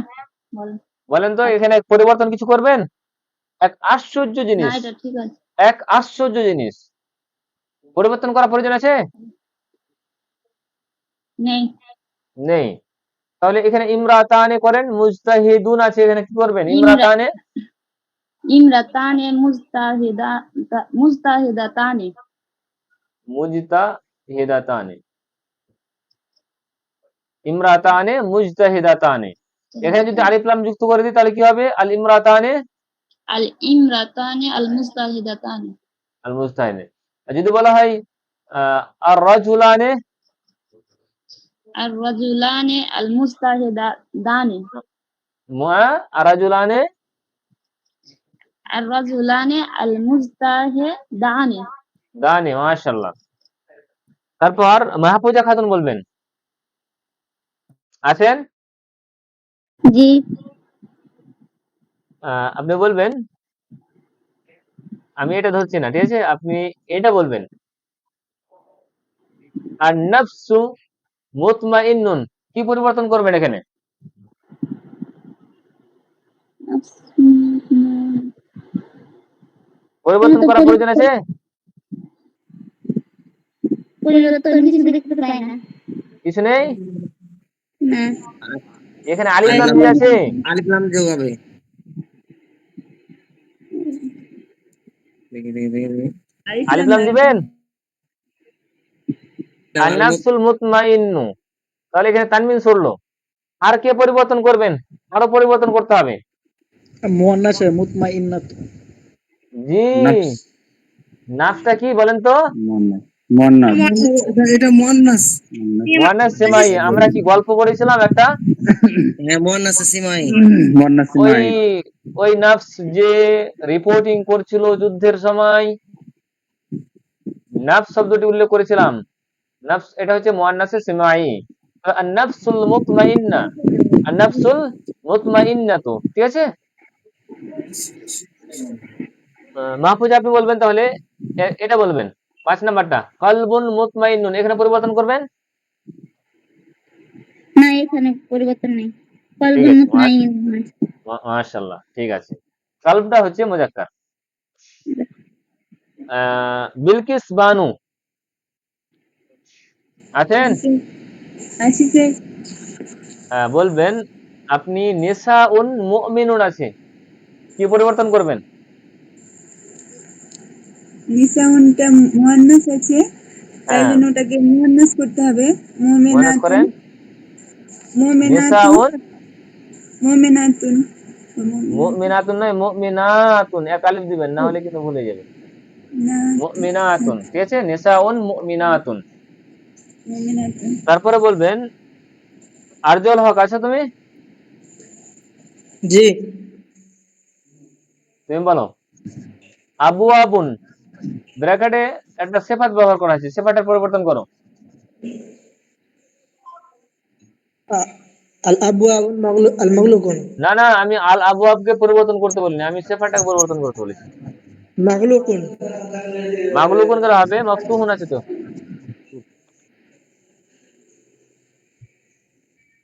বলো। বলেন তো, এখানে পরিবর্তন কিছু করবেন? এক আশ্চর্য না জিনিস, এটা ঠিক আছে। এক আশ্চর্য জিনিস, পরিবর্তন করার প্রয়োজন আছে? নেই। নেই। তাহলে এখানে ইমরাতানে করেন, মুজতাহিদুন আছে, এখানে কি করবেন? ইমরা ইমরাতানে, ইমরাতানে মুজতাহিদাতানে। মুজতাহিদাতানে, ইমরাতানে মুজতাহিদাতানে। এখানে যদি আলিফ লাম যুক্ত করে দিই তাহলে কি হবে? আল ইমরাতানে আল ইমরাতানে আল মুজতাহিদাতানে। আল মুজতাহিদে। আর যদি বলা হয় আর রাজুলানে, আর রাজুলানে আল মুজতাহিদানে। আর রাজুলানে, আর রাজুলানে আল মুজতাহিদানে। দানে, মাশাআল্লাহ। তারপর মাহফুজা খাতুন বলবেন, আছেন? জি। আপনি বলবেন, আমি এটা ধরছি না, ঠিক আছে, আপনি এটা বলবেন। আর নাফসু মুতমাইন্নুন, কি পরিবর্তন করবেন এখানে? পরিবর্তন করার প্রয়োজন আছে? পরিবর্তন কিছু দেখতে পাই না। কিছু নেই। না। এখানে আলিফ লাম দিয়ে আছে, আলিফ লাম যোগ হবে। আলিফ লাম দিবেন। আর নাফসুল মুতমাইন্নু, তাহলে এখানে তানবিন সরলো। আর কে পরিবর্তন করবেন? আরো পরিবর্তন করতে হবে। মুয়ান্নাস মুতমাইন্নাত। জি, নাফস। নাফসটা কি বলেন তো? মুয়ান্নাস। মুয়ান্নাস এটা মুয়ান্নাস। মুয়ান্নাস সিমাই। আমরা কি গল্প পড়েছিলাম একটা, হ্যাঁ মুয়ান্নাস সিমাই। মুয়ান্নাস ওই সিমাই। ওই নাফস যে রিপোর্টিং করছিল যুদ্ধের সময়, নাফস শব্দটি উল্লেখ করেছিলাম। নাফস এটা হচ্ছে মুয়ান্নাসে সিমাই। আন-নাফসুল মুতমাইন্না, আন-নাফসুল মুতমাইন্নাতু, ঠিক আছে। মাহফুজ আপনি বলবেন তাহলে, এটা বলবেন 5 নাম্বারটা, কলবুন মুতমাইন্নুন, এখানে পরিবর্তন করবেন। না, এখানে পরিবর্তন নেই, ঠিক কলবুন আছে, মুতমাইন্নুন। মাশাআল্লাহ, ঠিক আছে। কলবটা হচ্ছে মুজাক্কার। বিলকিস বানু আছেন? আছি স্যার। বলবেন আপনি নিসাউন মুমিনুন আছে, কি পরিবর্তন করবেন? নিসাউনটা মুয়ান্নাস আছে, তাই হ্যাঁ, জন্য ওটাকে মুয়ান্নাস করতে হবে। মুয়ান্নাস মুমিনাতুন, করেন। মুমিনাতুন, নিসাউন মুমিনাতুন, মুমিনাতুন নয়, মুমিনাতুন, এক আলিফ দিবেন, না হলে কিন্তু ভুলে যাবে। না মুমিনাতুন, ঠিক আছে, নিসাউন মুমিনাতুন। মুমিনাতুন। তারপরে বলবেন আরজুল হক, আছো তুমি? জি। তুমি বলো। আবু আবুন, ব্র্যাকেটে একটা সিফাত ব্যবহার করা আছে, সিফাতের পরিবর্তন করো। আল আবু আল মাগলুকুন। না না, আমি আল আবু আবকে পরিবর্তন করতে বলিনি, আমি সিফাতটাকে পরিবর্তন করতে বলেছি। মাগলুকুন। মাগলুকুন করা হবে, মফতুহুন আছে তো।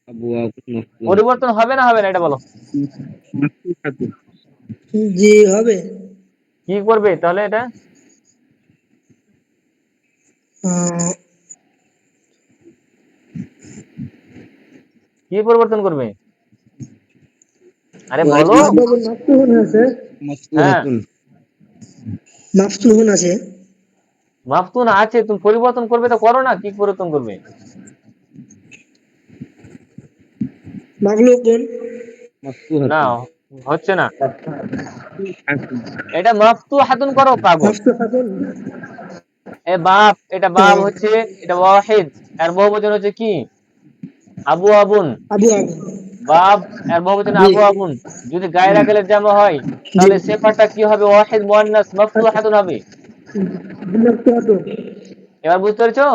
আবু আবু মাফতুন। পরিবর্তন হবে না হবে না এটা বলো। জি হবে। কি করবে তাহলে এটা? আহ, কি পরিবর্তন করবে? আরে বলো। বাবু মাফতুহুন আছে। হ্যাঁ, মাফতুহাতুন। মাফতুহুন আছে। মাফতুন আছে, তুমি পরিবর্তন করবে তো করো না, কি পরিবর্তন করবে? মাগলুকুন। না, মাফতুহাতুন। হচ্ছে না। এটা মাফতুহাতুন করো পাগল। মাফতুহাতুন। এ বাপ, এটা বাপ হচ্ছে, এটা ওয়াহিদ, এর বহুবচন হচ্ছে কি? আবু আবুন। আবু আবু। বাব এর বহুবচন জি আবু আবুন। যদি গায়ে রাখলে জামা হয়, জি। তাহলে সেফারটা কি হবে? ওয়াহিদ মুয়ান্নাস মাফতুহাতুন হবে। মাফতুহাতুন। এবার বুঝতে পেরেছো?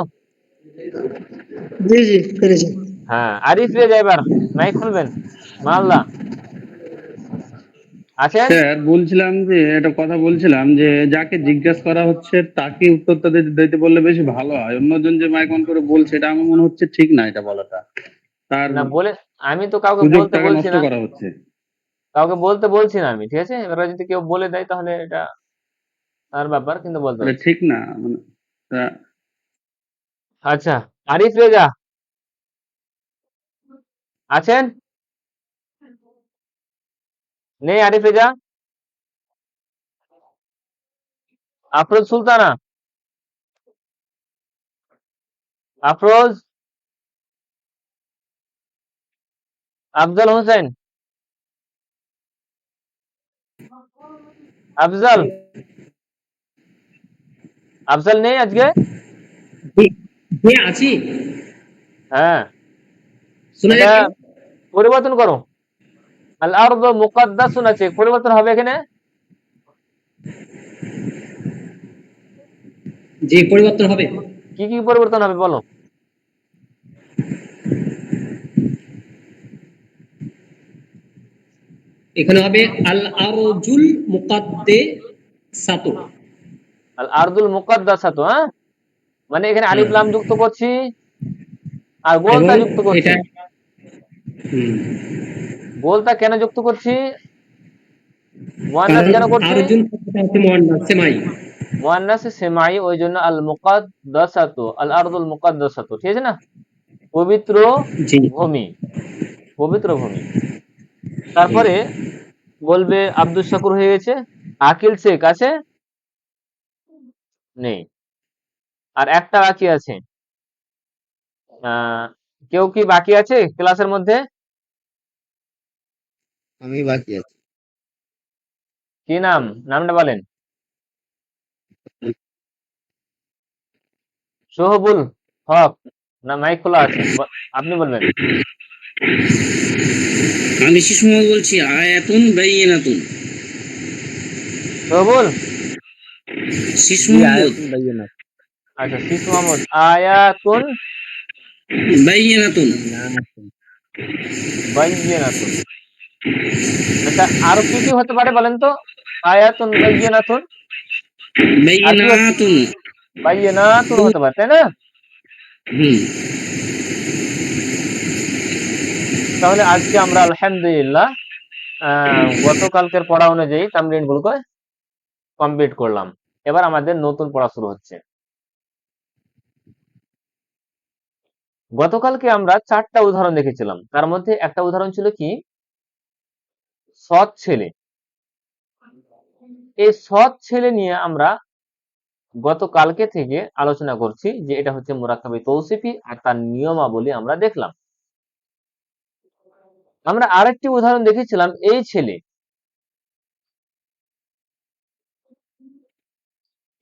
জি জি পেরেছি। হ্যাঁ, আরিফ রেজা এবার মাইক খুলবেন। মাল্লা আছেন? স্যার বলছিলাম যে একটা কথা বলছিলাম যে যাকে জিজ্ঞাসা করা হচ্ছে তাকে উত্তরটা দিতে বললে বেশি ভালো হয়। অন্যজন যে মাইক অন করে বলছে এটা আমার মনে হচ্ছে ঠিক না, এটা বলাটা। তার না বলে, আমি তো কাউকে বলতে সুযোগটাকে বলছি নষ্ট না, করা হচ্ছে। কাউকে বলতে বলছি না আমি, ঠিক আছে। এবার যদি কেউ বলে দেয় তাহলে এটা তার ব্যাপার, কিন্তু বলতে এটা হচ্ছে। ঠিক না মানে আচ্ছা, আরিফ রেজা আছেন? নেই আরিফ রেজা। আফরোজ সুলতানা, আফরোজ, আফজল হোসেন, আফজল, আফজল নেই আজকে? আছি, হ্যাঁ, শোনা এটা যাচ্ছে? পরিবর্তন করো। আল আরদু মুকাদ্দাসুন আছে, পরিবর্তন হবে এখানে। যে পরিবর্তন হবে, কি কি পরিবর্তন হবে বলো? এখানে হবে আল আরজুল মুকাদ্দাসাতু। আল আরদুল মুকাদ্দাসাতু, হ্যাঁ, মানে এখানে আলিফ লাম যুক্ত করছি আর এবং গোলতা যুক্ত করছি। এটা হুম, গোলতা কেন যুক্ত করছি? মুয়ান্নাস কারণ কেন করছি? আরজুল শব্দটা হচ্ছে মুয়ান্নাস সেমাই। মুয়ান্নাস সেমাই, ওই জন্য আল মুকাদ্দাসাতু, আল আরদুল মুকাদ্দাসাতু, ঠিক আছে না? পবিত্র জি ভূমি, পবিত্র ভূমি। তারপরে বলবে আব্দুল শাকুর হয়ে গেছে। আকিল শেখ আছে? নেই। আর একটা বাকি আছে। কেউ কি বাকি আছে ক্লাসের মধ্যে? আমি বাকি আছি। কি নাম? নামটা বলেন। সোহবুল হক না মাইক খোলা আছে? আপনি বলবেন। আমি শিশু মোহাম্মদ বলছি, আয়াতুন বাইয়িনাতুন। সোহবুল, শিশু জি মোহাম্মদ আয়াতুন বাyyিনাত। আচ্ছা শিস মোহাম্মদ, আয়াতুন বাইয়িনাতুন। বায়্যিনাতুন। আচ্ছা আরো কি কি হতে পারে বলেন তো? আয়াতুন বায়্যিনাতুন, আর কি হচ্ছে? বাইয়িনাতুন। বায়্যিনাতুন হতে পারে, তাই না? হুম। তাহলে আজকে আমরা আলহামদুলিল্লাহ গতকালকের পড়া অনুযায়ী তামরিন গুলোকে কমপ্লিট করলাম। এবার আমাদের নতুন পড়া শুরু হচ্ছে। গতকালকে আমরা 4টা উদাহরণ দেখেছিলাম, তার মধ্যে একটা উদাহরণ ছিল কি, সৎ ছেলে। এই সৎ ছেলে নিয়ে আমরা গতকালকে থেকে আলোচনা করছি যে এটা হচ্ছে মুরাক্কাবে তৌসিফি আর তার নিয়মাবলী আমরা দেখলাম। আমরা আরেকটি উদাহরণ দেখেছিলাম, এই ছেলে।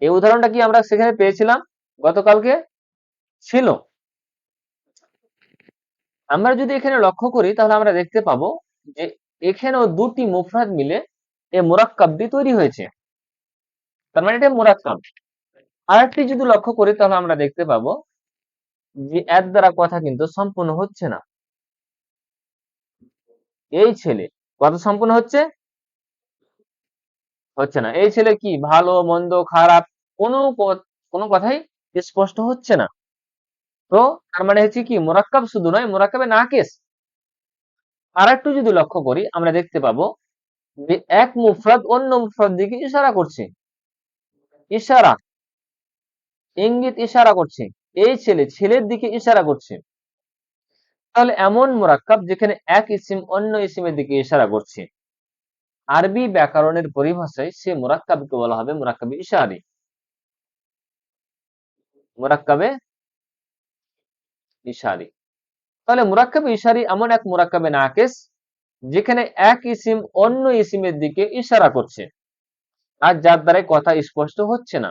এই উদাহরণটা কি আমরা সেখানে পেয়েছিলাম গতকালকে? ছিল। আমরা যদি এখানে লক্ষ্য করি তাহলে আমরা দেখতে পাবো যে এখানেও দুটি মুফরাদ মিলে এই মুরাক্কাবটি তৈরি হয়েছে, তার মানে এটা মুরাক্কাব। আরেকটি যদি লক্ষ্য করি তাহলে আমরা দেখতে পাবো যে এর দ্বারা কথা কিন্তু সম্পূর্ণ হচ্ছে না। এই ছেলে কথা সম্পূর্ণ হচ্ছে হচ্ছে না। এই ছেলে কি ভালো মন্দ খারাপ কোনো কথাই স্পষ্ট হচ্ছে না। তো তার মানে হচ্ছে কি, মুরাক্কাব শুধু নয়, মুরাক্কাবে নাকিস। আর একটু যদি লক্ষ্য করি আমরা দেখতে পাবো যে এক মুফরাদ অন্য মুফরাদ দিকে ইশারা করছে, ইশারা, ইঙ্গিত, ইশারা করছে। এই ছেলে ছেলের দিকে ইশারা করছে। তাহলে এমন মুরাক্কাব যেখানে এক ইসিম অন্য ইসিমের দিকে ইশারা করছে, আরবি ব্যাকরণের পরিভাষায় সে মুরাক্কাবকে বলা হবে মুরাক্কাবে ইশারি। মুরাক্কাবে ইশারি। তাহলে মুরাক্কাবে ইশারি এমন এক মুরাক্কাবে নাকিস যেখানে এক ইসিম অন্য ইসিমের দিকে ইশারা করছে আর যার দ্বারাই কথা স্পষ্ট হচ্ছে না।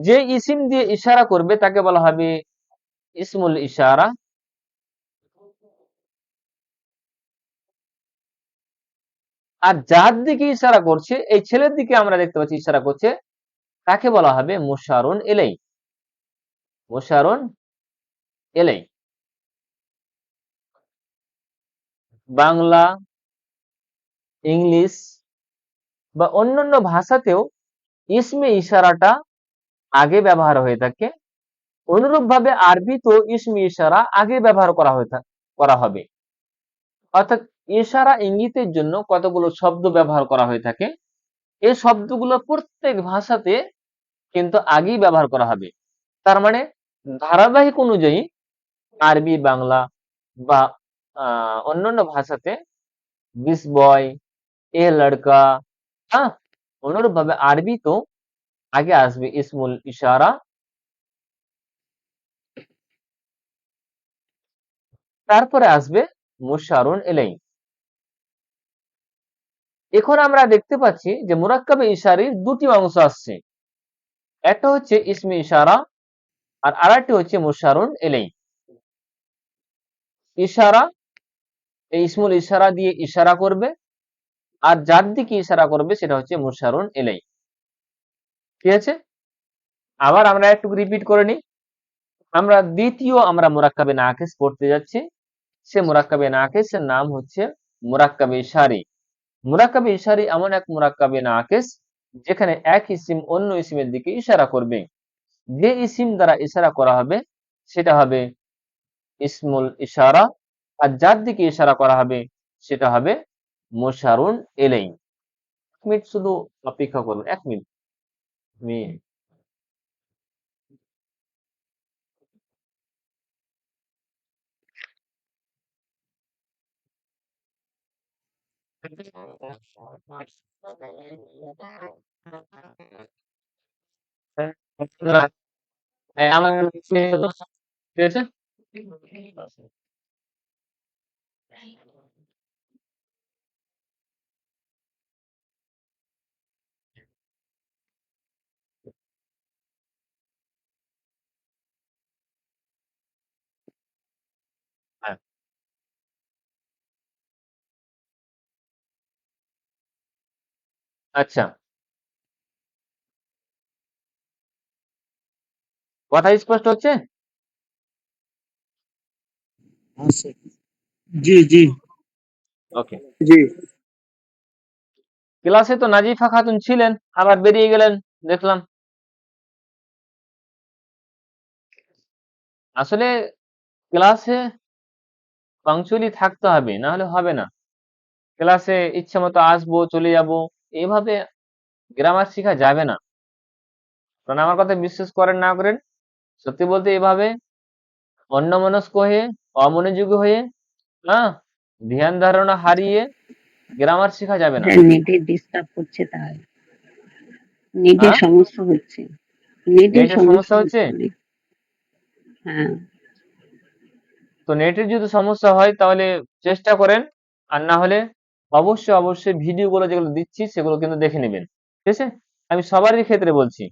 যে ইসিম দিয়ে ইশারা করবে তাকে বলা হবে ইসমুল ইশারা, আর যার দিকে ইশারা করছে, এই ছেলের দিকে আমরা দেখতে পাচ্ছি ইশারা করছে, তাকে বলা হবে মুশারুন ইলাই। মুশারুন ইলাই। বাংলা, ইংলিশ বা অন্যান্য ভাষাতেও ইসমে ইশারাটা আগে ব্যবহার হয়ে থাকে। অনুরূপভাবে আরবিতেও ইসমে ইশারা আগে ব্যবহার করা হবে। অর্থাৎ ইশারা ইঙ্গিতের জন্য কতগুলো শব্দ ব্যবহার করা হয়ে থাকে, এই শব্দগুলো প্রত্যেক ভাষাতে কিন্তু আগেই ব্যবহার করা হবে। তার মানে ধারাবাহিক অনুযায়ী আরবি, বাংলা বা অন্যান্য ভাষাতে দিস বয়, এ লড়কা, হ্যাঁ, অনুরূপ ভাবে আরবি তো আগে আসবে ইসমুল ইশারা, তারপরে আসবে মুশারুন ইলাই। এখন আমরা দেখতে পাচ্ছি যে মুরাক্কাবে ইশারির দুটি অংশ আসছে, একটা হচ্ছে ইসমে ইশারা আর আরেকটি হচ্ছে মুশারুন ইলাই। ইশারা, এই ইসমুল ইশারা দিয়ে ইশারা করবে আর যার দিকে ইশারা করবে সেটা হচ্ছে মুশারুন ইলাই। ঠিক আছে, আবার আমরা একটু রিপিট করে নিই। আমরা দ্বিতীয় মুরাক্কাবে নাকিস পড়তে যাচ্ছি। সে মুরাক্কাবে নাকিসের নাম হচ্ছে মুরাক্কাবে ইশারি। মুরাক্কাবে ইশারি এমন এক মুরাক্কাবে নাকিস যেখানে এক ইসিম অন্য ইসিমের দিকে ইশারা করবে। যে ইসিম দ্বারা ইশারা করা হবে সেটা হবে ইসমুল ইশারা, আর যার দিকে ইশারা করা হবে সেটা হবে মুশারুন ইলাই। 1 মিনিট শুধু অপেক্ষা করুন, 1 মিনিট। আমার ঠিক আছে। আচ্ছা, কথা স্পষ্ট হচ্ছে? আছে। জি জি ওকে, জি। ক্লাসে তো নাজিফা খাতুন ছিলেন, আবার বেরিয়ে গেলেন দেখলাম। আসলে ক্লাসে পাংচুয়ালি থাকতে হবে, না হলে হবে না। ক্লাসে ইচ্ছে মতো আসবো চলে যাব, এইভাবে গ্রামার শেখা যাবে না। কারণ আমার কথা বিশ্বাস করেন না করেন, সত্যি বলতে এভাবে অন্যমনস্ক হয়ে, অমনোযোগী হয়ে, হ্যাঁ, ধ্যান ধারণা হারিয়ে গ্রামার শেখা যাবে না। নেটের ডিস্টার্ব হচ্ছে, তাই নেটের হ্যাঁ, সমস্যা হচ্ছে, নেটের নেটের সমস্যা সমস্যা হচ্ছে। হচ্ছে অনেক। হ্যাঁ, তো নেটের যদি সমস্যা হয় তাহলে চেষ্টা করেন, আর না হলে অবশ্যই অবশ্যই ভিডিওগুলো যেগুলো দিচ্ছি সেগুলো কিন্তু দেখে নেবেন, ঠিক আছে? আমি সবারই ক্ষেত্রে বলছি,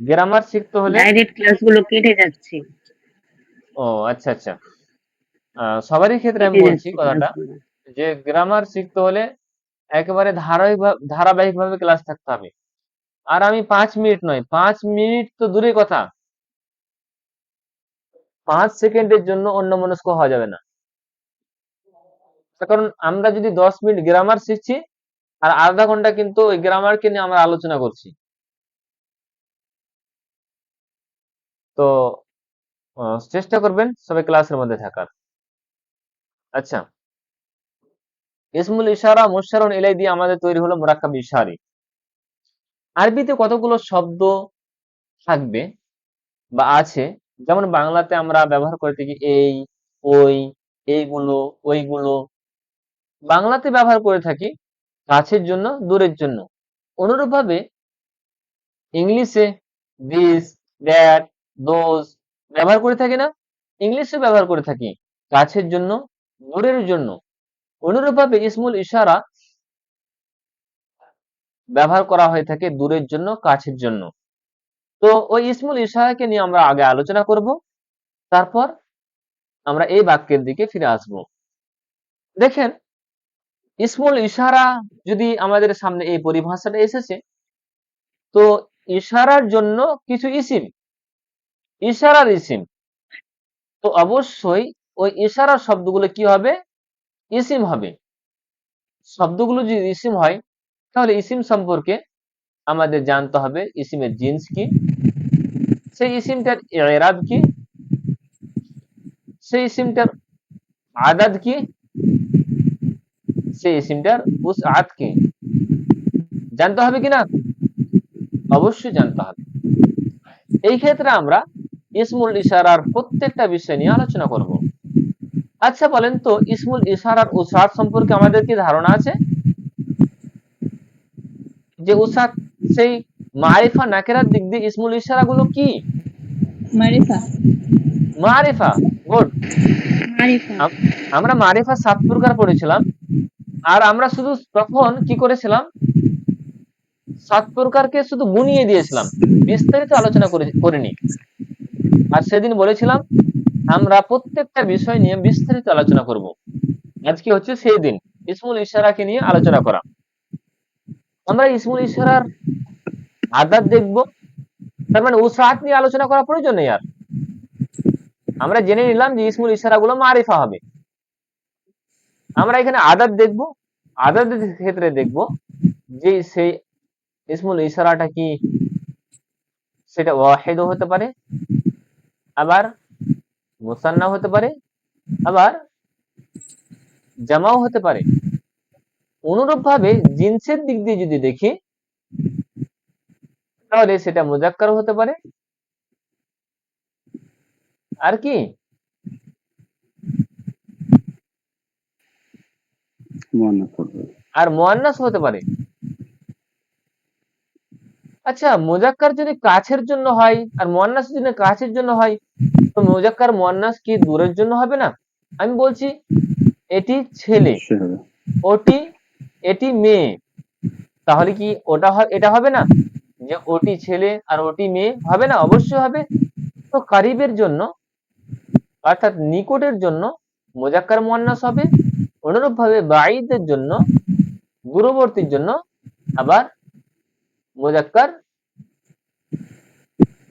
গ্রামার শিখতে হলে। ডাইরেক্ট ক্লাসগুলো কেটে যাচ্ছে, ও আচ্ছা আচ্ছা, সবারই ক্ষেত্রে আমি কেটে বলছি যাচ্ছে কথাটা, ক্লাসগুলো। যে গ্রামার শিখতে হলে একেবারে ধারাবাহিকভাবে ক্লাস থাকতে হবে। আর আমি 5 মিনিট নয়, 5 মিনিট তো দূরের কথা, 5 সেকেন্ডের জন্য অন্যমনস্ক হওয়া যাবে না। তার কারণ আমরা যদি 10 মিনিট গ্রামার শিখছি, আর আধা ঘন্টা কিন্তু ওই গ্রামারকে নিয়ে আমরা আলোচনা করছি। তো চেষ্টা করবেন সবাই ক্লাসের মধ্যে থাকার। আচ্ছা, ইসমুল ইশারা মুশারুন ইলাই দিয়ে আমাদের তৈরি হলো মুরাক্কাব ইশারি। আরবিতে কতগুলো শব্দ থাকবে বা আছে, যেমন বাংলাতে আমরা ব্যবহার করে থাকি এই, ওই, এইগুলো, ওইগুলো। বাংলাতে ব্যবহার করে থাকি কাছের জন্য, দূরের জন্য। অনুরূপভাবে ইংলিশে দিস, দ্যাট, দোজ ব্যবহার করে থাকি না? ইংলিশে ব্যবহার করে থাকি কাছের জন্য, দূরের জন্য। অনুরূপভাবে ইসমুল ইশারা ব্যবহার করা হয়ে থাকে দূরের জন্য, কাছের জন্য। তো ওই ইসমুল ইশারাকে নিয়ে আমরা আগে আলোচনা করব, তারপর আমরা এই বাক্যের দিকে ফিরে আসব। দেখেন, ইসমুল ইশারা যদি আমাদের সামনে এই পরিভাষাটা এসেছে, তো ইশারার জন্য কিছু ইসিম, ইশারার ইসিম, তো অবশ্যই ওই ইশারা শব্দগুলো কি হবে? ইসিম হবে। শব্দগুলো যদি ইসিম হয়, তাহলে ইসিম সম্পর্কে আমাদের জানতে হবে ইসিমের জিন্স কি, সেই ইসিমটার ইরাব কি, সেই ইসিমটার আদাদ কি, সেই ইসিমটার উসআত কি। জানতে হবে কিনা? অবশ্যই জানতে হবে। এই ক্ষেত্রে আমরা ইসমুল ইশারার প্রত্যেকটা বিষয় নিয়ে আলোচনা করব। আচ্ছা বলেন তো, ইসমুল ইশারার উসআত সম্পর্কে আমাদের কি ধারণা আছে? যে উসআত, সেই মারিফা নাকিরার দিক দিয়ে ইসমুল ইশারাগুলো কি? মারিফা। মারিফা, গুড। মারিফা। আমরা মারিফা 7 প্রকার পড়েছিলাম, আর আমরা শুধু তখন কি করেছিলাম? 7 প্রকারকে শুধু গুনিয়ে দিয়েছিলাম, বিস্তারিত আলোচনা করিনি। আর সেদিন বলেছিলাম আমরা প্রত্যেকটা বিষয় নিয়ে বিস্তারিত আলোচনা করব। আজকে হচ্ছে সেই দিন, ইসমুল ইশারাকে নিয়ে আলোচনা করা। আমরা ইসমুল ইশারার আদাব দেখব, তার মানে উসআত নিয়ে আলোচনা করার প্রয়োজন নেই আর। আমরা জেনে নিলাম যে ইসমুল ইশারাগুলো মারিফা হবে। আমরা এখানে আদাব দেখব, আদাদের ক্ষেত্রে দেখব যে সেই ইসমুল ইশারাটা কি, সেটা ওয়াহিদও হতে পারে, আবার মুসান্না হতে পারে, আবার জামাও হতে পারে। অনুরূপভাবে জিনসের দিক দিয়ে যদি দেখি, তাহলে সেটা মুজাক্কার হতে পারে, আর কি, আর মুয়ান্নাস হতে পারে। আচ্ছা, মুজাক্কার যদি কাছের জন্য হয় আর মুয়ান্নাস যদি কাছের জন্য হয়, তো মুজাক্কার মুয়ান্নাস কি দূরের জন্য হবে না? আমি বলছি এটি ছেলে, এটি মেয়ে, তাহলে কি এটা হবে না যে ওটি ছেলে আর ওটি মেয়ে? হবে না, অবশ্যই হবে। তো কারিবের জন্য, অর্থাৎ নিকটের জন্য মুজাক্কার মুয়ান্নাস হবে। অনুরূপভাবে বাঈদের জন্য, দূরবর্তীর জন্য আবার মুজাক্কার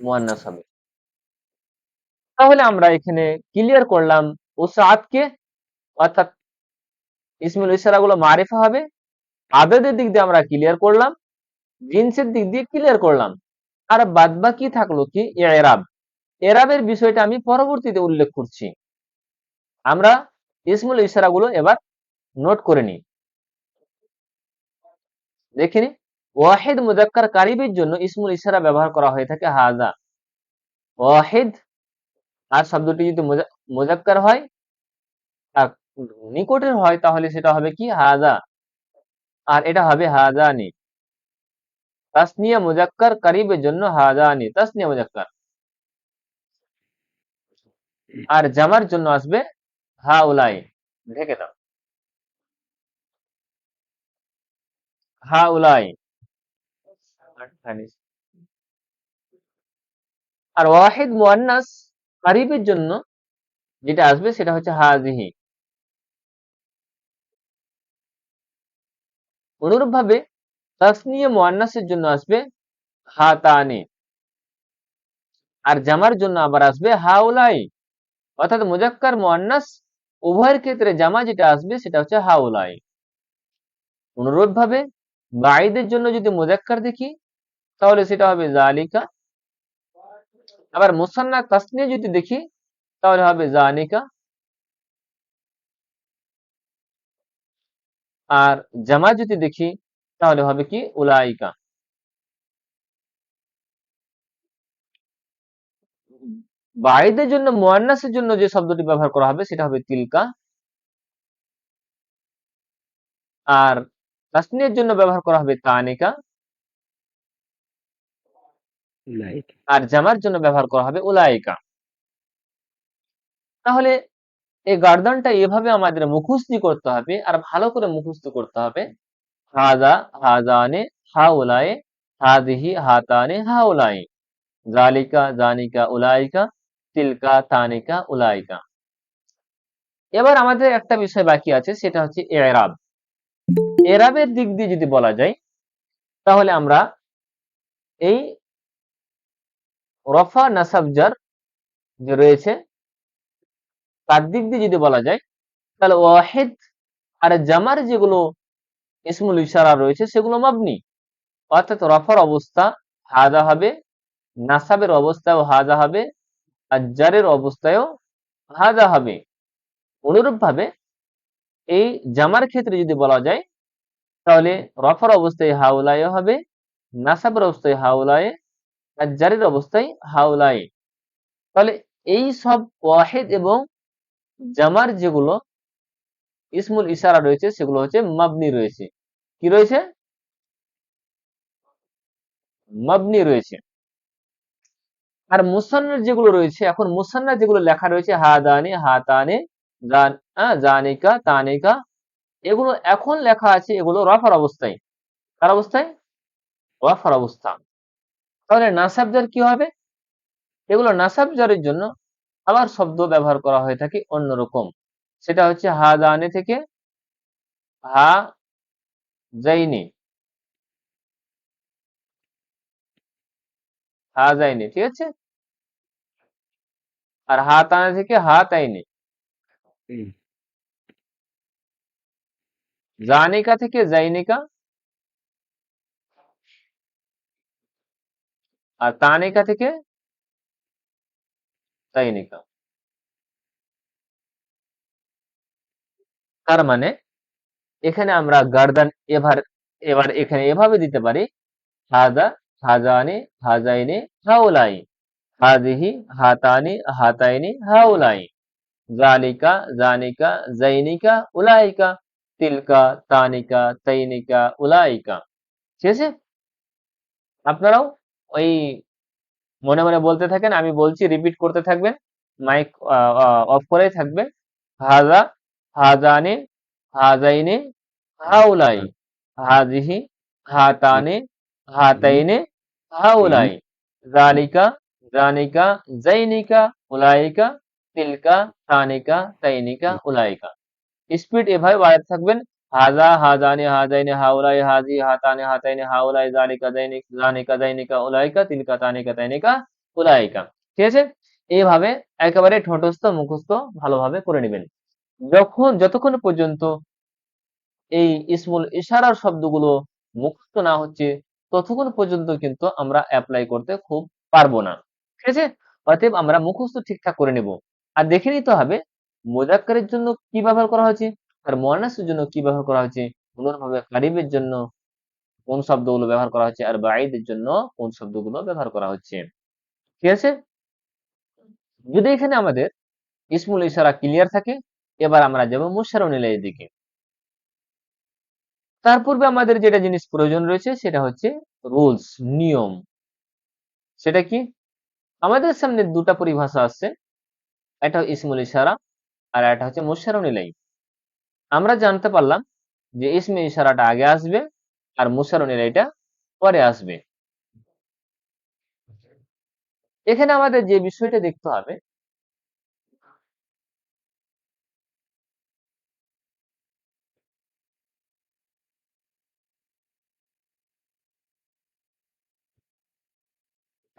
মুয়ান্নাস হবে। তাহলে আমরা এখানে ক্লিয়ার করলাম উসাআতকে, অর্থাৎ ইসমুল ইশারা গুলো মারিফা হবে। আদদের দিক দিয়ে আমরা ক্লিয়ার করলাম, জিনসের দিক দিয়ে ক্লিয়ার করলাম। আর বাদ বাকি থাকলো কি ইরাব। এরাবের বিষয়টা আমি পরবর্তীতে উল্লেখ করছি। আমরা ইসমুল ইশারা গুলো এবার নোট করে নিই, দেখিনি। ওয়াহিদ মুজাক্কার কারিবের জন্য ইসমুল ইশারা ব্যবহার করা হয়ে থাকে হাজা। ওয়াহিদ আর শব্দটি যদি মুজাক্কার হয় আর নিকটের হয় তাহলে সেটা হবে কি হাজা, আর এটা হবে হাজানি। তাসনিয়া মুজাক্কার কারিবের জন্য হাজানি, তাসনিয়া মুজাক্কার। আর জামার জন্য আসবে হাউলাই। ঢেকে দাও, হাউলাই। আর ওয়াহিদ মুয়ান্নাস কারিবের জন্য যেটা আসবে সেটা হচ্ছে হাজিহি। অনুরূপ ভাবে তাসনিয়া মুয়ান্নাসের জন্য আসবে হাতানি, আর জামার জন্য আবার আসবে হাউলাই। অর্থাৎ মুজাক্কার মুয়ান্নাস উভয়ের ক্ষেত্রে জামা যেটা আসবে সেটা হচ্ছে হাউলাই। অনুরূপ ভাবে বাঈদের জন্য যদি মুজাক্কার দেখি তাহলে সেটা হবে জালিকা। আবার মুসান্না তাসনিয়া যদি দেখি তাহলে হবে জানিকা। আর জামা যদি দেখি তাহলে হবে কি উলাইকা। বাঈদের জন্য মুয়ান্নাসের জন্য যে শব্দটি ব্যবহার করা হবে সেটা হবে তিলকা। আর তাসনিয়ার জন্য ব্যবহার করা হবে তানিকা। আর জামার জন্য ব্যবহার করা হবে উলাইকা। তাহলে এই গার্দানটা এভাবে আমাদের মুখস্থ করতে হবে, আর ভালো করে মুখস্থ করতে হবে। হাজা, হাজানে, হাউলাই, হাদিহি, হাতানে, হাউলাই, জালিকা, জানিকা, উলাইকা, তিলকা, তানিকা, উলাইকা। এবার আমাদের একটা বিষয় বাকি আছে, সেটা হচ্ছে এরাব। এরাবের দিক দিয়ে যদি বলা যায় তাহলে আমরা এই রফা নাসাব জার যে রয়েছে তার দিক দিয়ে যদি বলা যায় তাহলে ওয়াহিদ আর জামার যেগুলো ইসমুল ইশারা রয়েছে সেগুলো মাবনি, অর্থাৎ রফার অবস্থা হাজা হবে, নাসাবের অবস্থায়ও হাজা হবে, আর জারের অবস্থায়ও হাজা হবে। অনুরূপ ভাবে এই জামার ক্ষেত্রে যদি বলা যায় তাহলে রফার অবস্থায় হাউলাই হবে, নাসাবের অবস্থায় হাউলাই, আর জারের অবস্থায় হাউলাই। তাহলে এই সব ওয়াহিদ এবং জামার যেগুলো ইসমুল ইশারা রয়েছে সেগুলো হচ্ছে মাবনি রয়েছে। কি রয়েছে? মাবনি রয়েছে। আর মুসান্নার যেগুলো রয়েছে, এখন মুসান্না যেগুলো লেখা রয়েছে হাদানি, হাতানে, জানিকা, তানিকা, এগুলো এখন লেখা আছে এগুলো রফার অবস্থায়। কার অবস্থায়? রফার অবস্থা। তাহলে নাসাব জার কি হবে? এগুলো নাসাব জারের জন্য আবার শব্দ ব্যবহার করা হয়ে থাকে অন্যরকম। সেটা হচ্ছে হাদানে থেকে হা জাইনি, হা যায়নি, ঠিক আছে। আর হাতানে থেকে হা তাইনি, জানিকা থেকে জাইনিকা, আর তানিকা থেকে তাইনিকা। তার মানে এখানে আমরা গার্দান এবার এখানে এভাবে দিতে পারি হাদা, হাজানি, হাজাইনি, হাউলাই, হাদিহি, হাতানি, হাতাইনি, হাউলাই, জালিকা, জানিকা, জাইনিকা, উলাইকা, তিলকা, তানিকা, তাইনিকা, উলাইকা। ঠিক আছে, আপনারাও ওই মনে মনে বলতে থাকেন, আমি বলছি রিপিট করতে থাকবেন, মাইক অফ করেই থাকবে। হাজা, হাজানি, হাজাইনি, হাউলাই, হাজিহি, হাতানি, হাতাইনি, হাউলাই, জালিকা, জানিকা, জাইনিকা, উলাইকা, তিলকা, তানিকা, তাইনিকা, উলাইকা। স্পিড এভাবে বাড়াতে থাকবেন, হাযা হাযানি হাযাইনি হাউলাই হাযি হাতানি হাতাইনি হাউলাই যালিকা যাইনিক যানিকা যাইনিকা উলাইকা তিলকা তানিকা তাইনিকা উলাইকা। ঠিক আছে? এইভাবে একেবারে ঠোঁটস্থ মুখস্থ ভালোভাবে করে নিবেন। যতক্ষণ পর্যন্ত এই ইসমুল ইশারার শব্দগুলো মুখস্থ না হচ্ছে ততক্ষণ পর্যন্ত কিন্তু আমরা অ্যাপ্লাই করতে খুব পারবো না। ঠিক আছে? অতএব আমরা মুখস্থ ঠিকঠাক করে নেব। আর দেখে নিতে হবে মুযাক্কারের জন্য কি ব্যবহার করা হয়েছে আর মুয়ান্নাসের জন্য কি ব্যবহার করা হয়েছে, অনুরূপভাবে কারিবের জন্য কোন শব্দগুলো ব্যবহার করা হচ্ছে আর বাঈদের জন্য কোন শব্দগুলো ব্যবহার করা হচ্ছে। ঠিক আছে? যদি এখানে আমাদের ইসমুল ইশারা ক্লিয়ার থাকে, এবার আমরা যাব মুশারুন ইলাইহির দিকে। তার পূর্বে আমাদের যেটা জিনিস প্রয়োজন রয়েছে সেটা হচ্ছে রুলস, নিয়ম। সেটা কি? আমাদের সামনে দুটা পরিভাষা আসছে, একটা ইসমুল ইশারা আর একটা হচ্ছে মুশারুন ইলাইহি। আমরা জানতে পারলাম যে ইসমে ইশারাটা আগে আসবে আর মুশারুন ইলাইহিটা পরে আসবে। এখানে আমাদের যে বিষয়টা দেখতে হবে,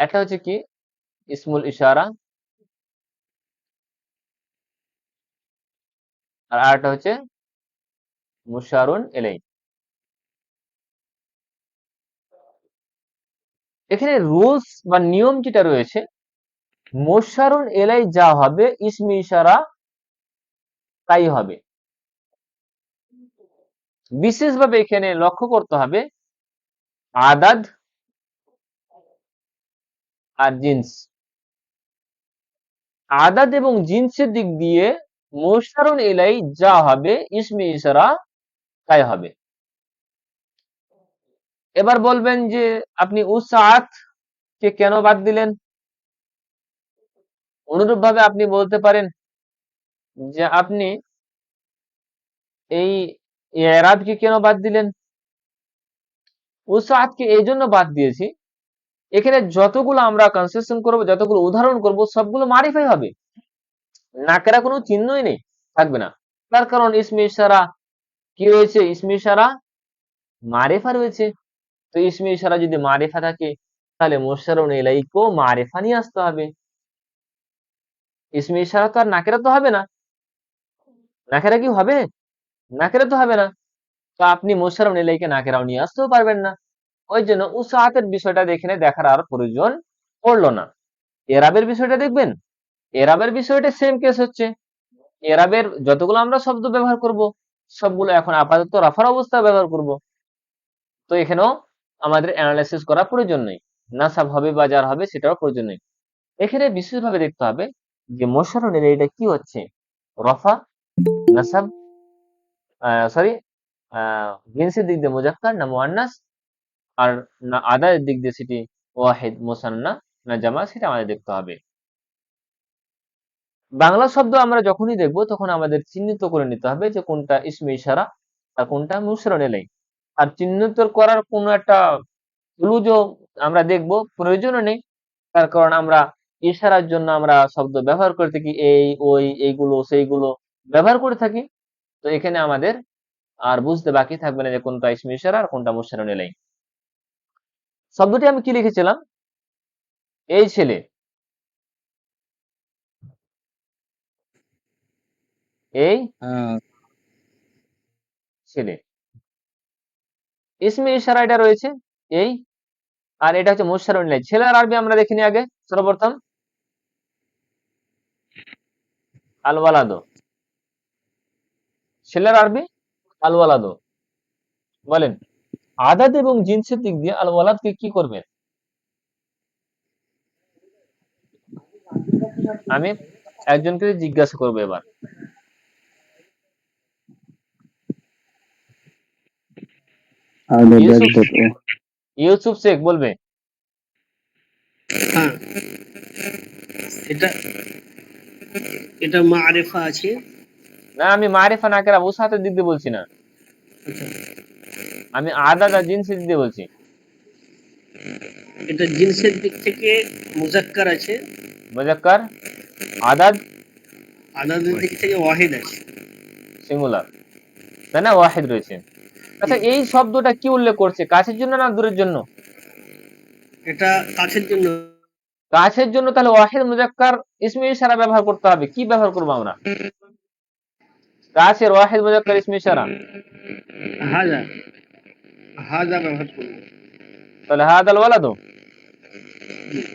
একটা হচ্ছে কি ইসমুল ইশারা আর আরেকটা হচ্ছে মুশারুন ইলাইহি। এখানে রুলস বা নিয়ম যেটা রয়েছে, মুশারুন ইলাইহি যা হবে ইসমে ইশারা তাই হবে। বিশেষভাবে এখানে লক্ষ্য করতে হবে আদাদ আর জিন্স। আদাদ এবং জিন্সের দিক দিয়ে মুশারুন ইলাইহি যা হবে ইসমে ইশারা তাই হবে। এবার বলবেন যে আপনি উসআত কে কেন বাদ দিলেন? অনুরূপভাবে আপনি বলতে পারেন যে আপনি এই ইরাব কে কেন বাদ দিলেন? উসআত কে এই জন্য বাদ দিয়েছি, এখানে যতগুলো আমরা কনসেশন করব, যতগুলো উদাহরণ করব সবগুলো মারিফাই হবে, নাকেরা কোনো চিহ্নই নেই, থাকবে না। তার কারণ ইসমে ইশারা কি রয়েছে? ইসমে ইশারা মারিফা রয়েছে। তো ইসমে ইশারা যদি মারিফা থাকে তাহলে মুশারুন ইলাইহি কেও মারিফা নিয়ে আসতে হবে। ইসমে ইশারা তো আর নাকেরা তো হবে না। নাকেরা কি হবে? নাকেরা তো হবে না। তো আপনি মুশারুন ইলাইহিকে নাকেরাও নিয়ে আসতেও পারবেন না। ওই জন্য উসআতের বিষয়টা এখানে দেখার আর প্রয়োজন পড়লো না। এরাবের বিষয়টা দেখবেন, এরাবের বিষয়টা সেম কেস হচ্ছে। এরাবের যতগুলো আমরা শব্দ ব্যবহার করব সবগুলো এখন আপাতত রাফার অবস্থায় ব্যবহার করব। তো এখানেও আমাদের অ্যানালাইসিস করার প্রয়োজন নেই, নাসাব হবে বা জার হবে সেটাও প্রয়োজন নেই। এখানে বিশেষভাবে দেখতে হবে যে মুশারুন ইলাইহি এটা কি হচ্ছে, রফা, নাসাব, সরি জিন্সের দিক দিয়ে মুজাক্কার না মুয়ান্নাস, আর না আদাদের দিক দিয়ে সেটি ওয়াহিদ, মুসান্না না জামা, সেটা আমাদের দেখতে হবে। বাংলা শব্দ আমরা যখনই দেখব তখন আমাদের চিহ্নিত করে নিতে হবে যে কোনটা ইসমে ইশারা আর কোনটা মুশারুন ইলাইহি। আর চিহ্নিত করার কোন একটা ক্লুজও আমরা দেখব প্রয়োজনও নেই, তার কারণ আমরা ইশারার জন্য আমরা শব্দ ব্যবহার করে থাকি, এই ওই এইগুলো সেইগুলো ব্যবহার করে থাকি। তো এখানে আমাদের আর বুঝতে বাকি থাকবে না যে কোনটা ইসমে ইশারা আর কোনটা মুশারুন ইলাইহি। শব্দটি আমি কি লিখেছিলাম? এই ছেলে, এই ছেলে। ইসমে ইশারা এটা রয়েছে এই, আর এটা হচ্ছে মুশারুন ইলাইহি। ছেলের আরবি আমরা দেখিনি আগে, সর্বপ্রথম আল ওয়ালাদু। ছেলের আরবি আল ওয়ালাদু। বলেন আদাদ এবং জিনসের দিক দিয়ে আল ওয়ালাদকে কি করবেন? আমি একজনকে জিজ্ঞাসা করবো এবার। ইউসুফ শেখ বলবে। হ্যাঁ, এটা এটা মারিফা আছে। না, আমি মারিফা নাকেরা উসাতের দিক দিয়ে বলছি না, আমি আদাদ আর জিনসের দিক দিয়ে বলছি। এটা জিন্সের দিক থেকে মুজাক্কার আছে, মুজাক্কার, আদাদ আদাদের দিক থেকে ওয়াহিদ আছে। সিঙ্গুলার। তাই না, ওয়াহিদ রয়েছে। আচ্ছা, এই শব্দটা কি উল্লেখ করছে, কাছের জন্য না দূরের জন্য? এটা কাছের জন্য। কাছের জন্য, তাহলে ওয়াহিদ মুজাক্কার ইসমে ইশারা ব্যবহার করতে হবে। কি ব্যবহার করবো আমরা? কাছের ওয়াহিদ মুজাক্কার ইসমে ইশারা, হাজা, হাজা ব্যবহার করবো। তাহলে হাদাল ওয়ালাদু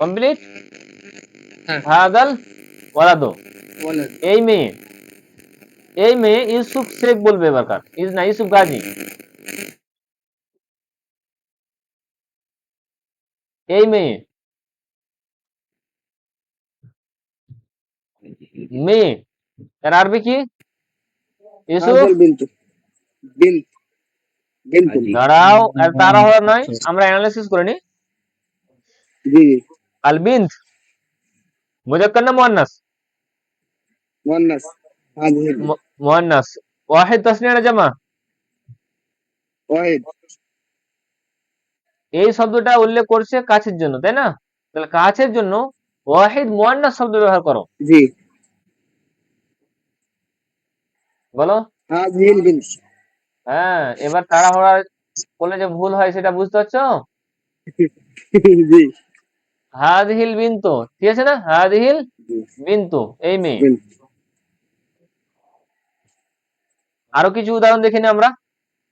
কমপ্লিট। হ্যাঁ, হাদাল ওয়ালাদু, বলেন। এই মেয়ে, এই মেয়ে ইউসুফ শেখ বলবে এবার কার, না ইউসুফ গাজী, এই মেয়ে, মেয়ে এর আরবি কি? ইউসুফ। হাজাল বিন্তু, বিন্ত, বিন্তু। দাঁড়াও, আর তাড়াহুড়া নয়, আমরা অ্যানালাইসিস করে নি। জি, আল বিন্ত মুজাক্কার না মুয়ান্নাস? মুয়ান্নাস। হাজিল, মুয়ান্নাস। ওয়াহিদ তাসনিয়া না জামা? ওয়াহিদ। এই শব্দটা উল্লেখ করছে কাছের জন্য, তাই না? তাহলে কাছের জন্য ওয়াহিদ মুয়ান্নাস শব্দ ব্যবহার করো, জি, বলো। হাজিল বিন্ত। হ্যাঁ, এবার তাড়াহুড়া করলে যে ভুল হয় সেটা বুঝতে পারছো? জি, হাদিহিল বিন্তু, ঠিক আছে না? হাদিহিল বিন্তু, এই মেয়ে। বিন্ত। আরো কিছু উদাহরণ দেখে নি আমরা,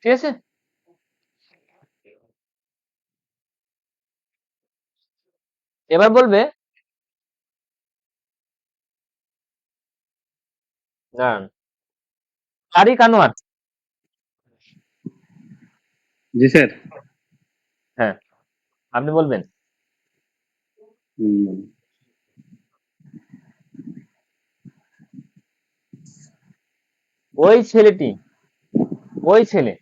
ঠিক আছে? এবার বলবে, দাঁড়ান, তারিক আনোয়ার। জি স্যার। হ্যাঁ, আপনি বলবেন। হুম, ওই ছেলেটি, ওই ছেলে,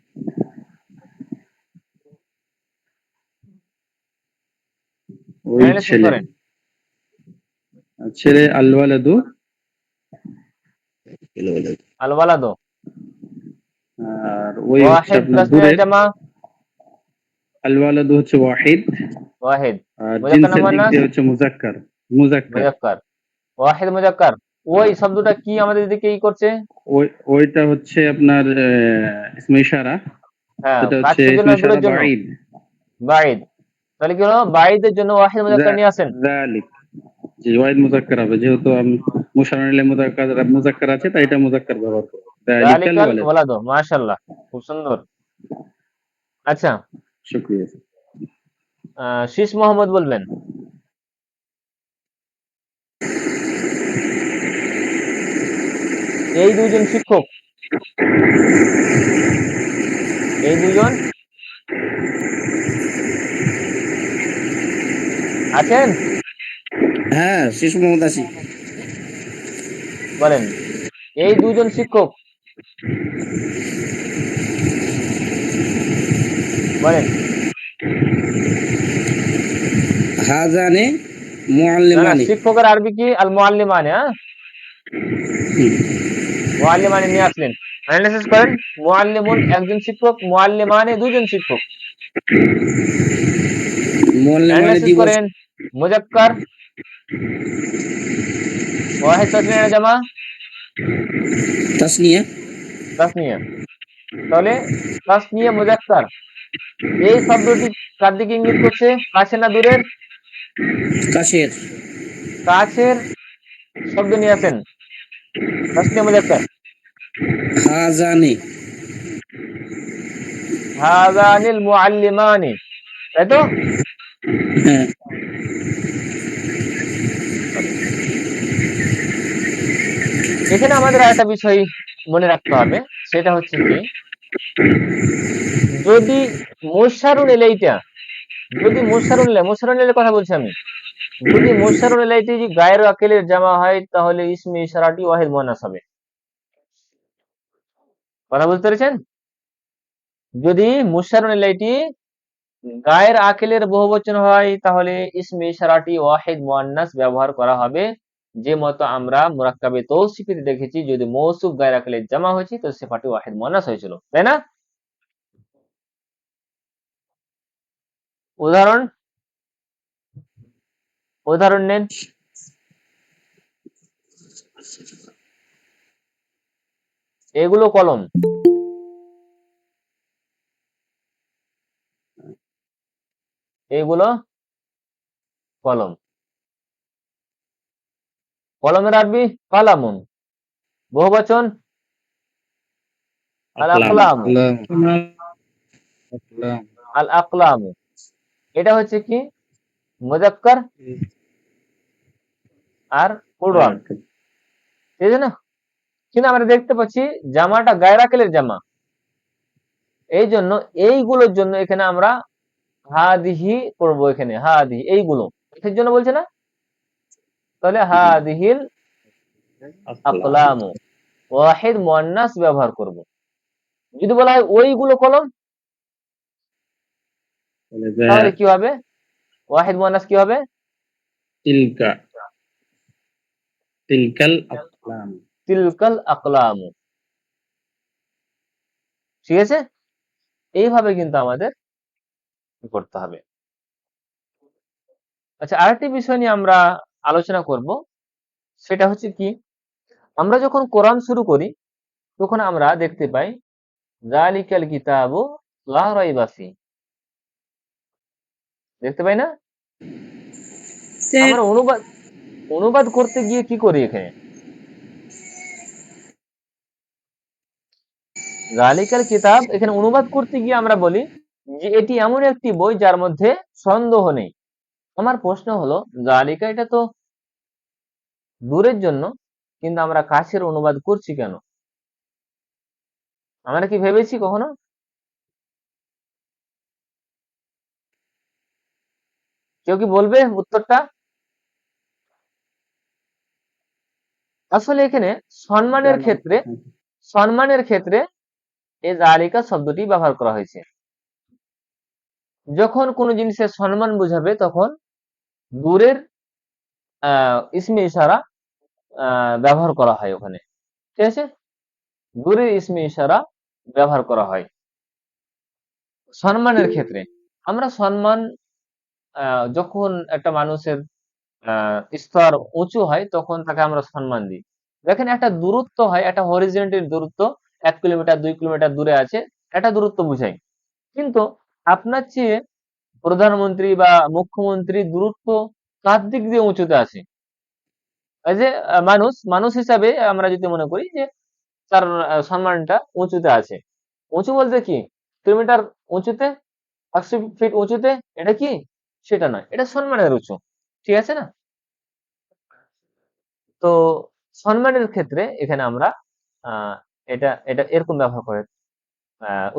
ওই অ্যানালাইসিস ছেলে, করেন। ছেলে আল ওয়ালাদু, আল ওয়ালাদু, আর ওই হচ্ছে ওয়াহিদ আপনার তাসনিয়া দূরের, জামা? আল ওয়ালাদু হচ্ছে ওয়াহিদ, ওয়াহিদ। আর মুজাক্কার না জিনসের দিক মুয়ান্নাস? দিয়ে হচ্ছে মুজাক্কার, মুজাক্কার। মুজাক্কার। ওয়াহিদ মুজাক্কার। ওই শব্দটা কি আমাদের দিকে ই করছে? ওইটা হচ্ছে আপনার ইসমে ইশারা, হ্যাঁ, সেটা হচ্ছে কাছের জন্য ইসমে না ইশারা দূরের জন্য? বাঈদ। বাঈদ। তাহলে কি হলো, বাঈদের জন্য ওয়াহিদ মুজাক্কার নিয়ে আসেন। যালিক, জি ওয়াহিদ মুজাক্কার হবে, যেহেতু মুশাররুল মুজাক্কার আছে, তাই এটা মুজাক্কার ব্যবহার করব। যালিকাল যালিকাল ওয়ালাদ। ওয়ালাদু, মাশাআল্লাহ, খুব সুন্দর। আচ্ছা, শুকরিয়া। শীষ মোহাম্মদ বলবেন। এই দুজন শিক্ষক, এই দুজন আছেন, হ্যাঁ, শিশু মোহাম্মদ আসি। বলেন। এই দুজন শিক্ষক, বলেন। হাজানে না না, মুআল্লিমানি। শিক্ষকের আরবি কি? আল মুআল্লিমানি। হ্যাঁ, মুআল্লিমানি নিয়ে আসলেন, অ্যানালাইসিস করেন। মুআল্লিমুন একজন শিক্ষক, মুআল্লিমানি দুজন শিক্ষক, মুআল্লিমানি অ্যানালাইসিস দিবস করেন। মুজাক্কার, ওয়াহিদ তাসনিয়া জামা? তাসনিয়া। তাসনিয়া। তাহলে তাসনিয়া মুজাক্কার, এই শব্দটি কার দিকে ইঙ্গিত করছে, কাছে না দূরের? কাশের। কাছের শব্দ নিয়ে আসেন, তাসনিয়া মুজাক্কার। হাজানে। হাযানিল মুআল্লিমানি, তাই তো? হ্যাঁ, এখানে আমাদের আরেকটা বিষয় মনে রাখতে হবে, সেটা হচ্ছে কি, যদি মুশারুল ইলাইটা, যদি মুশারুল ইলাইর কথা বলছি আমি, যদি মুশারুল ইলাইটি গায়রু আকিলের জামা হয়, তাহলে ইসমে ইশারাটি ওয়াহিদ মুয়ান্নাস হবে। কথা বুঝতে পেরেছেন? যদি মুশারুল ইলাইটি গায়ের আকিলের বহুবচন হয়, তাহলে ইসমে ইশারাটি ওয়াহিদ মুয়ান্নাস ব্যবহার করা হবে। যে মতো আমরা মুরাক্কাবে তৌসিফিতে দেখেছি, যদি মৌসুফ গায়ের আকিলের জামা হয়েছে তো সিফাটি ওয়াহিদ মুয়ান্নাস হয়েছিল, তাই না? উদাহরণ, উদাহরণ নেন। এগুলো কলম, এইগুলো কলম। কলমের আরবি কালামুন, বহুবচন আল আকলাম। আকলামু। আকলাম। আল আকলামু এটা হচ্ছে কি মুজাক্কার আর প্লুরাল, ঠিক আছে না? কিন্তু আমরা দেখতে পাচ্ছি জামাটা গায়রাকেলের জামা, এই জন্য এইগুলোর জন্য এখানে আমরা হাদিহি করবো, এখানে হাদিহি এইগুলো এর জন্য বলছে না, তাহলে হাদিহিল আকলাম। আকলামু ওয়াহিদ মুয়ান্নাস ব্যবহার করব। যদি বলা হয় ওইগুলো কলম, তাহলে কি হবে? ওয়াহিদ মুয়ান্নাস কি হবে? তিলকা, তিলকাল আকলাম। তিলকাল আকলামু, ঠিক আছে? এইভাবে কিন্তু আমাদের করতে হবে। আচ্ছা, আরেকটি বিষয় নিয়ে আমরা আলোচনা করব, সেটা হচ্ছে কি, আমরা যখন কোরআন শুরু করি তখন আমরা দেখতে পাই যালিকাল কিতাবু লা রাইবা ফি, দেখতে পাই না? স্যার আমরা অনুবাদ অনুবাদ করতে গিয়ে কি করি? এখানে যালিকাল কিতাব, এখানে অনুবাদ করতে গিয়ে আমরা বলি যে এটি এমন একটি বই যার মধ্যে সন্দেহ নেই। আমার প্রশ্ন হলো, যালিকা এটা তো দূরের জন্য, কিন্তু আমরা কাছের অনুবাদ করছি কেন? আমরা কি ভেবেছি কখনো? কেউ কি বলবে উত্তরটা? আসলে এখানে সম্মানের ক্ষেত্রে, সম্মানের ক্ষেত্রে এই যালিকা শব্দটি ব্যবহার করা হয়েছে। যখন কোনো জিনিসের সম্মান বোঝাবে তখন দূরের ইসমে ইশারা ব্যবহার করা হয় ওখানে, ঠিক আছে? দূরের ইসমে ইশারা ব্যবহার করা হয় সম্মানের ক্ষেত্রে। আমরা সম্মান যখন একটা মানুষের স্তর উঁচু হয় তখন তাকে আমরা সম্মান দিই। দেখেন একটা দূরত্ব হয়, একটা হরিজন্টাল দূরত্ব 1 কিলোমিটার 2 কিলোমিটার দূরে আছে, একটা দূরত্ব বুঝাই। কিন্তু আপনার চেয়ে প্রধানমন্ত্রী বা মুখ্যমন্ত্রী দূরত্ব কার দিক দিয়ে উঁচুতে আছে? এই যে মানুষ মানুষ হিসাবে আমরা যদি মনে করি যে তার সম্মানটা উঁচুতে আছে, উঁচু বলতে কি কিলোমিটার উঁচুতে, 100 ফিট উঁচুতে, এটা কি? সেটা নয়, এটা সম্মানের উঁচু, ঠিক আছে না? তো সম্মানের ক্ষেত্রে এখানে আমরা আহ, এটা এটা এরকম ব্যবহার করে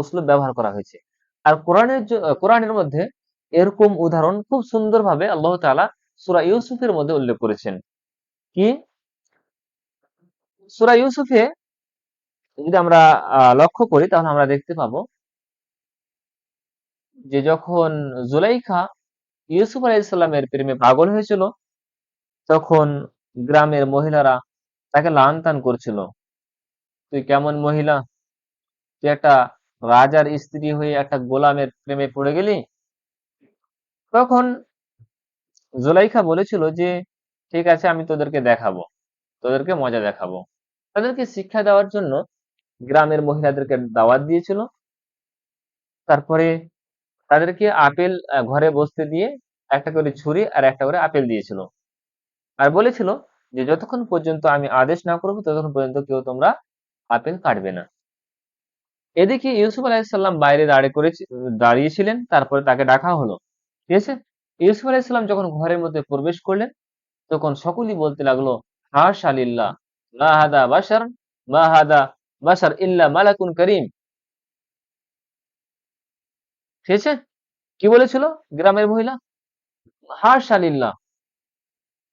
উসলুব ব্যবহার করা হয়েছে। আর কোরআনের মধ্যে এরকম উদাহরণ খুব সুন্দরভাবে আল্লাহ তাআলা সূরা ইউসুফের মধ্যে উল্লেখ করেছেন। কি? সূরা ইউসুফে যদি আমরা লক্ষ্য করি তাহলে আমরা দেখতে পাবো যে যখন জুলাইখা ইউসুফ আলাইহিস সালামের প্রেমে পাগল হয়েছিল, তখন গ্রামের মহিলারা তাকে লান-তান করছিল, তুই কেমন মহিলা, তুই একটা রাজার স্ত্রী হয়ে একটা গোলামের প্রেমে পড়ে গেলি। তখন জুলাইখা বলেছিল যে ঠিক আছে, আমি তোদেরকে দেখাবো, তোদেরকে মজা দেখাবো। তাদেরকে শিক্ষা দেওয়ার জন্য গ্রামের মহিলাদেরকে দাওয়াত দিয়েছিল। তারপরে তাদেরকে আপেল ঘরে বসতে দিয়ে একটা করে ছুরি আর একটা করে আপেল দিয়েছিল, আর বলেছিল যে যতক্ষণ পর্যন্ত আমি আদেশ না করবো ততক্ষণ পর্যন্ত কেউ তোমরা আপেল কাটবে না। এদিকে ইউসুফ আলাইহিসসালাম বাইরে দাঁড়িয়েছিলেন, তারপরে তাকে ডাকা হলো, ঠিক আছে? ইউসুফ আলাইহিসসালাম যখন ঘরের মধ্যে প্রবেশ করলেন তখন সকলেই বলতে লাগলো, হাশা লিল্লাহ, মা হাদা বাশার, মা হাদা বাশার ইল্লা মালাকুন করিম, ঠিক আছে? কি বলেছিল গ্রামের মহিলা? হাশা লিল্লাহ,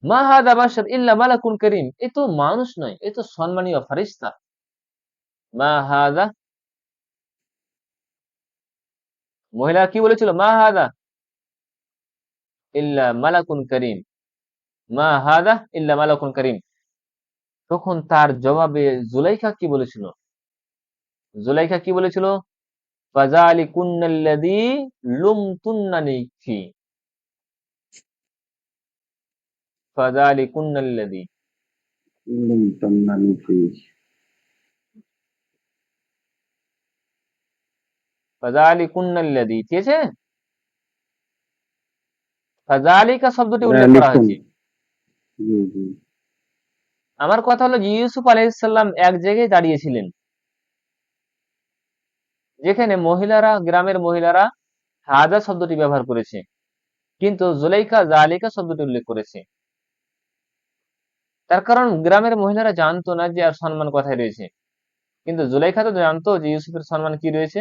মা হাদা বাশার ইল্লা মালাকুন করিম, এ তো মানুষ নয়, এ তো সম্মানীয় ফেরেশতা। মা হাদা, মহিলা কি বলেছিল? মা হাদা ইল্লা মালাকুন করিম, মা হাদা ইল্লা মালাকুন করিম। তখন তার জবাবে জুলাইখা কি বলেছিল? জুলাইখা কি বলেছিল? ফাযালিকুন্নাল্লাযী লুমতুন্নানি ফি, ফাযালিকুন্নাল্লাযী, ফাযালিকুন্নাল্লাযী, ঠিক আছে? ফাযালিকা শব্দটি উল্লেখ করা লিখুন। হয়েছে। জি জি। আমার কথা হলো যে ইউসুফ আলাইহিস সালাম এক জায়গায় দাঁড়িয়েছিলেন, যেখানে মহিলারা, গ্রামের মহিলারা হাজা শব্দটি ব্যবহার করেছে, কিন্তু জুলাইখা যালিকা শব্দটি উল্লেখ করেছে। তার কারণ গ্রামের মহিলারা জানতো না যে আর সম্মান কোথায় রয়েছে, কিন্তু জুলাইখা তো জানতো যে ইউসুফের সম্মান কি রয়েছে,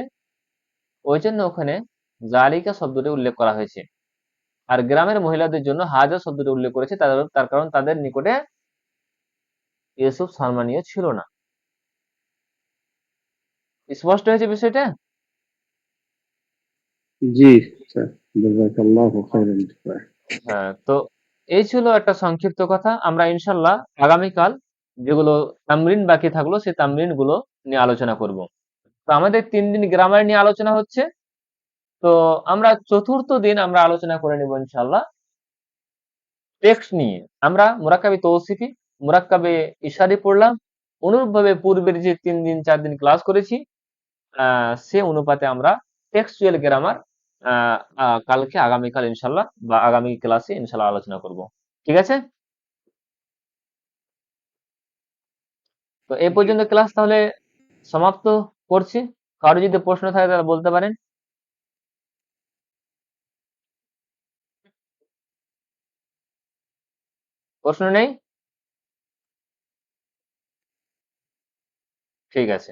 ওই জন্য ওখানে জালিকা শব্দটি উল্লেখ করা হয়েছে। আর গ্রামের মহিলাদের জন্য হাজা শব্দটি উল্লেখ করেছে, তার কারণ তাদের নিকটে ইউসুফ সম্মানীয় ছিল না। স্পষ্ট হয়েছে বিষয়টা? জি স্যার, জাযাকাল্লাহু খাইরান। হ্যাঁ, তো এই ছিল একটা সংক্ষিপ্ত কথা। আমরা ইনশাল্লাহ আগামীকাল যেগুলো তামরিন বাকি থাকলো সেই তামরিন গুলো নিয়ে আলোচনা করব। তো আমাদের 3 দিন গ্রামার নিয়ে আলোচনা হচ্ছে। তো আমরা চতুর্থ দিন আমরা আলোচনা করে নিব ইনশাল্লাহ টেক্সট নিয়ে। আমরা মুরাক্কাবে তৌসিফি, মুরাক্কাবে ইশারি পড়লাম। অনুরূপভাবে পূর্বের যে 3 দিন 4 দিন ক্লাস করেছি সে অনুপাতে আমরা টেক্সচুয়াল গ্রামার কালকে, আগামীকাল ইনশাল্লাহ বা আগামী ক্লাসে ইনশাল্লাহ আলোচনা করব। ঠিক আছে? তো এই পর্যন্ত ক্লাস তাহলে সমাপ্ত করছি। কারো যদি প্রশ্ন থাকে তাহলে বলতে পারেন। প্রশ্ন নেই? ঠিক আছে।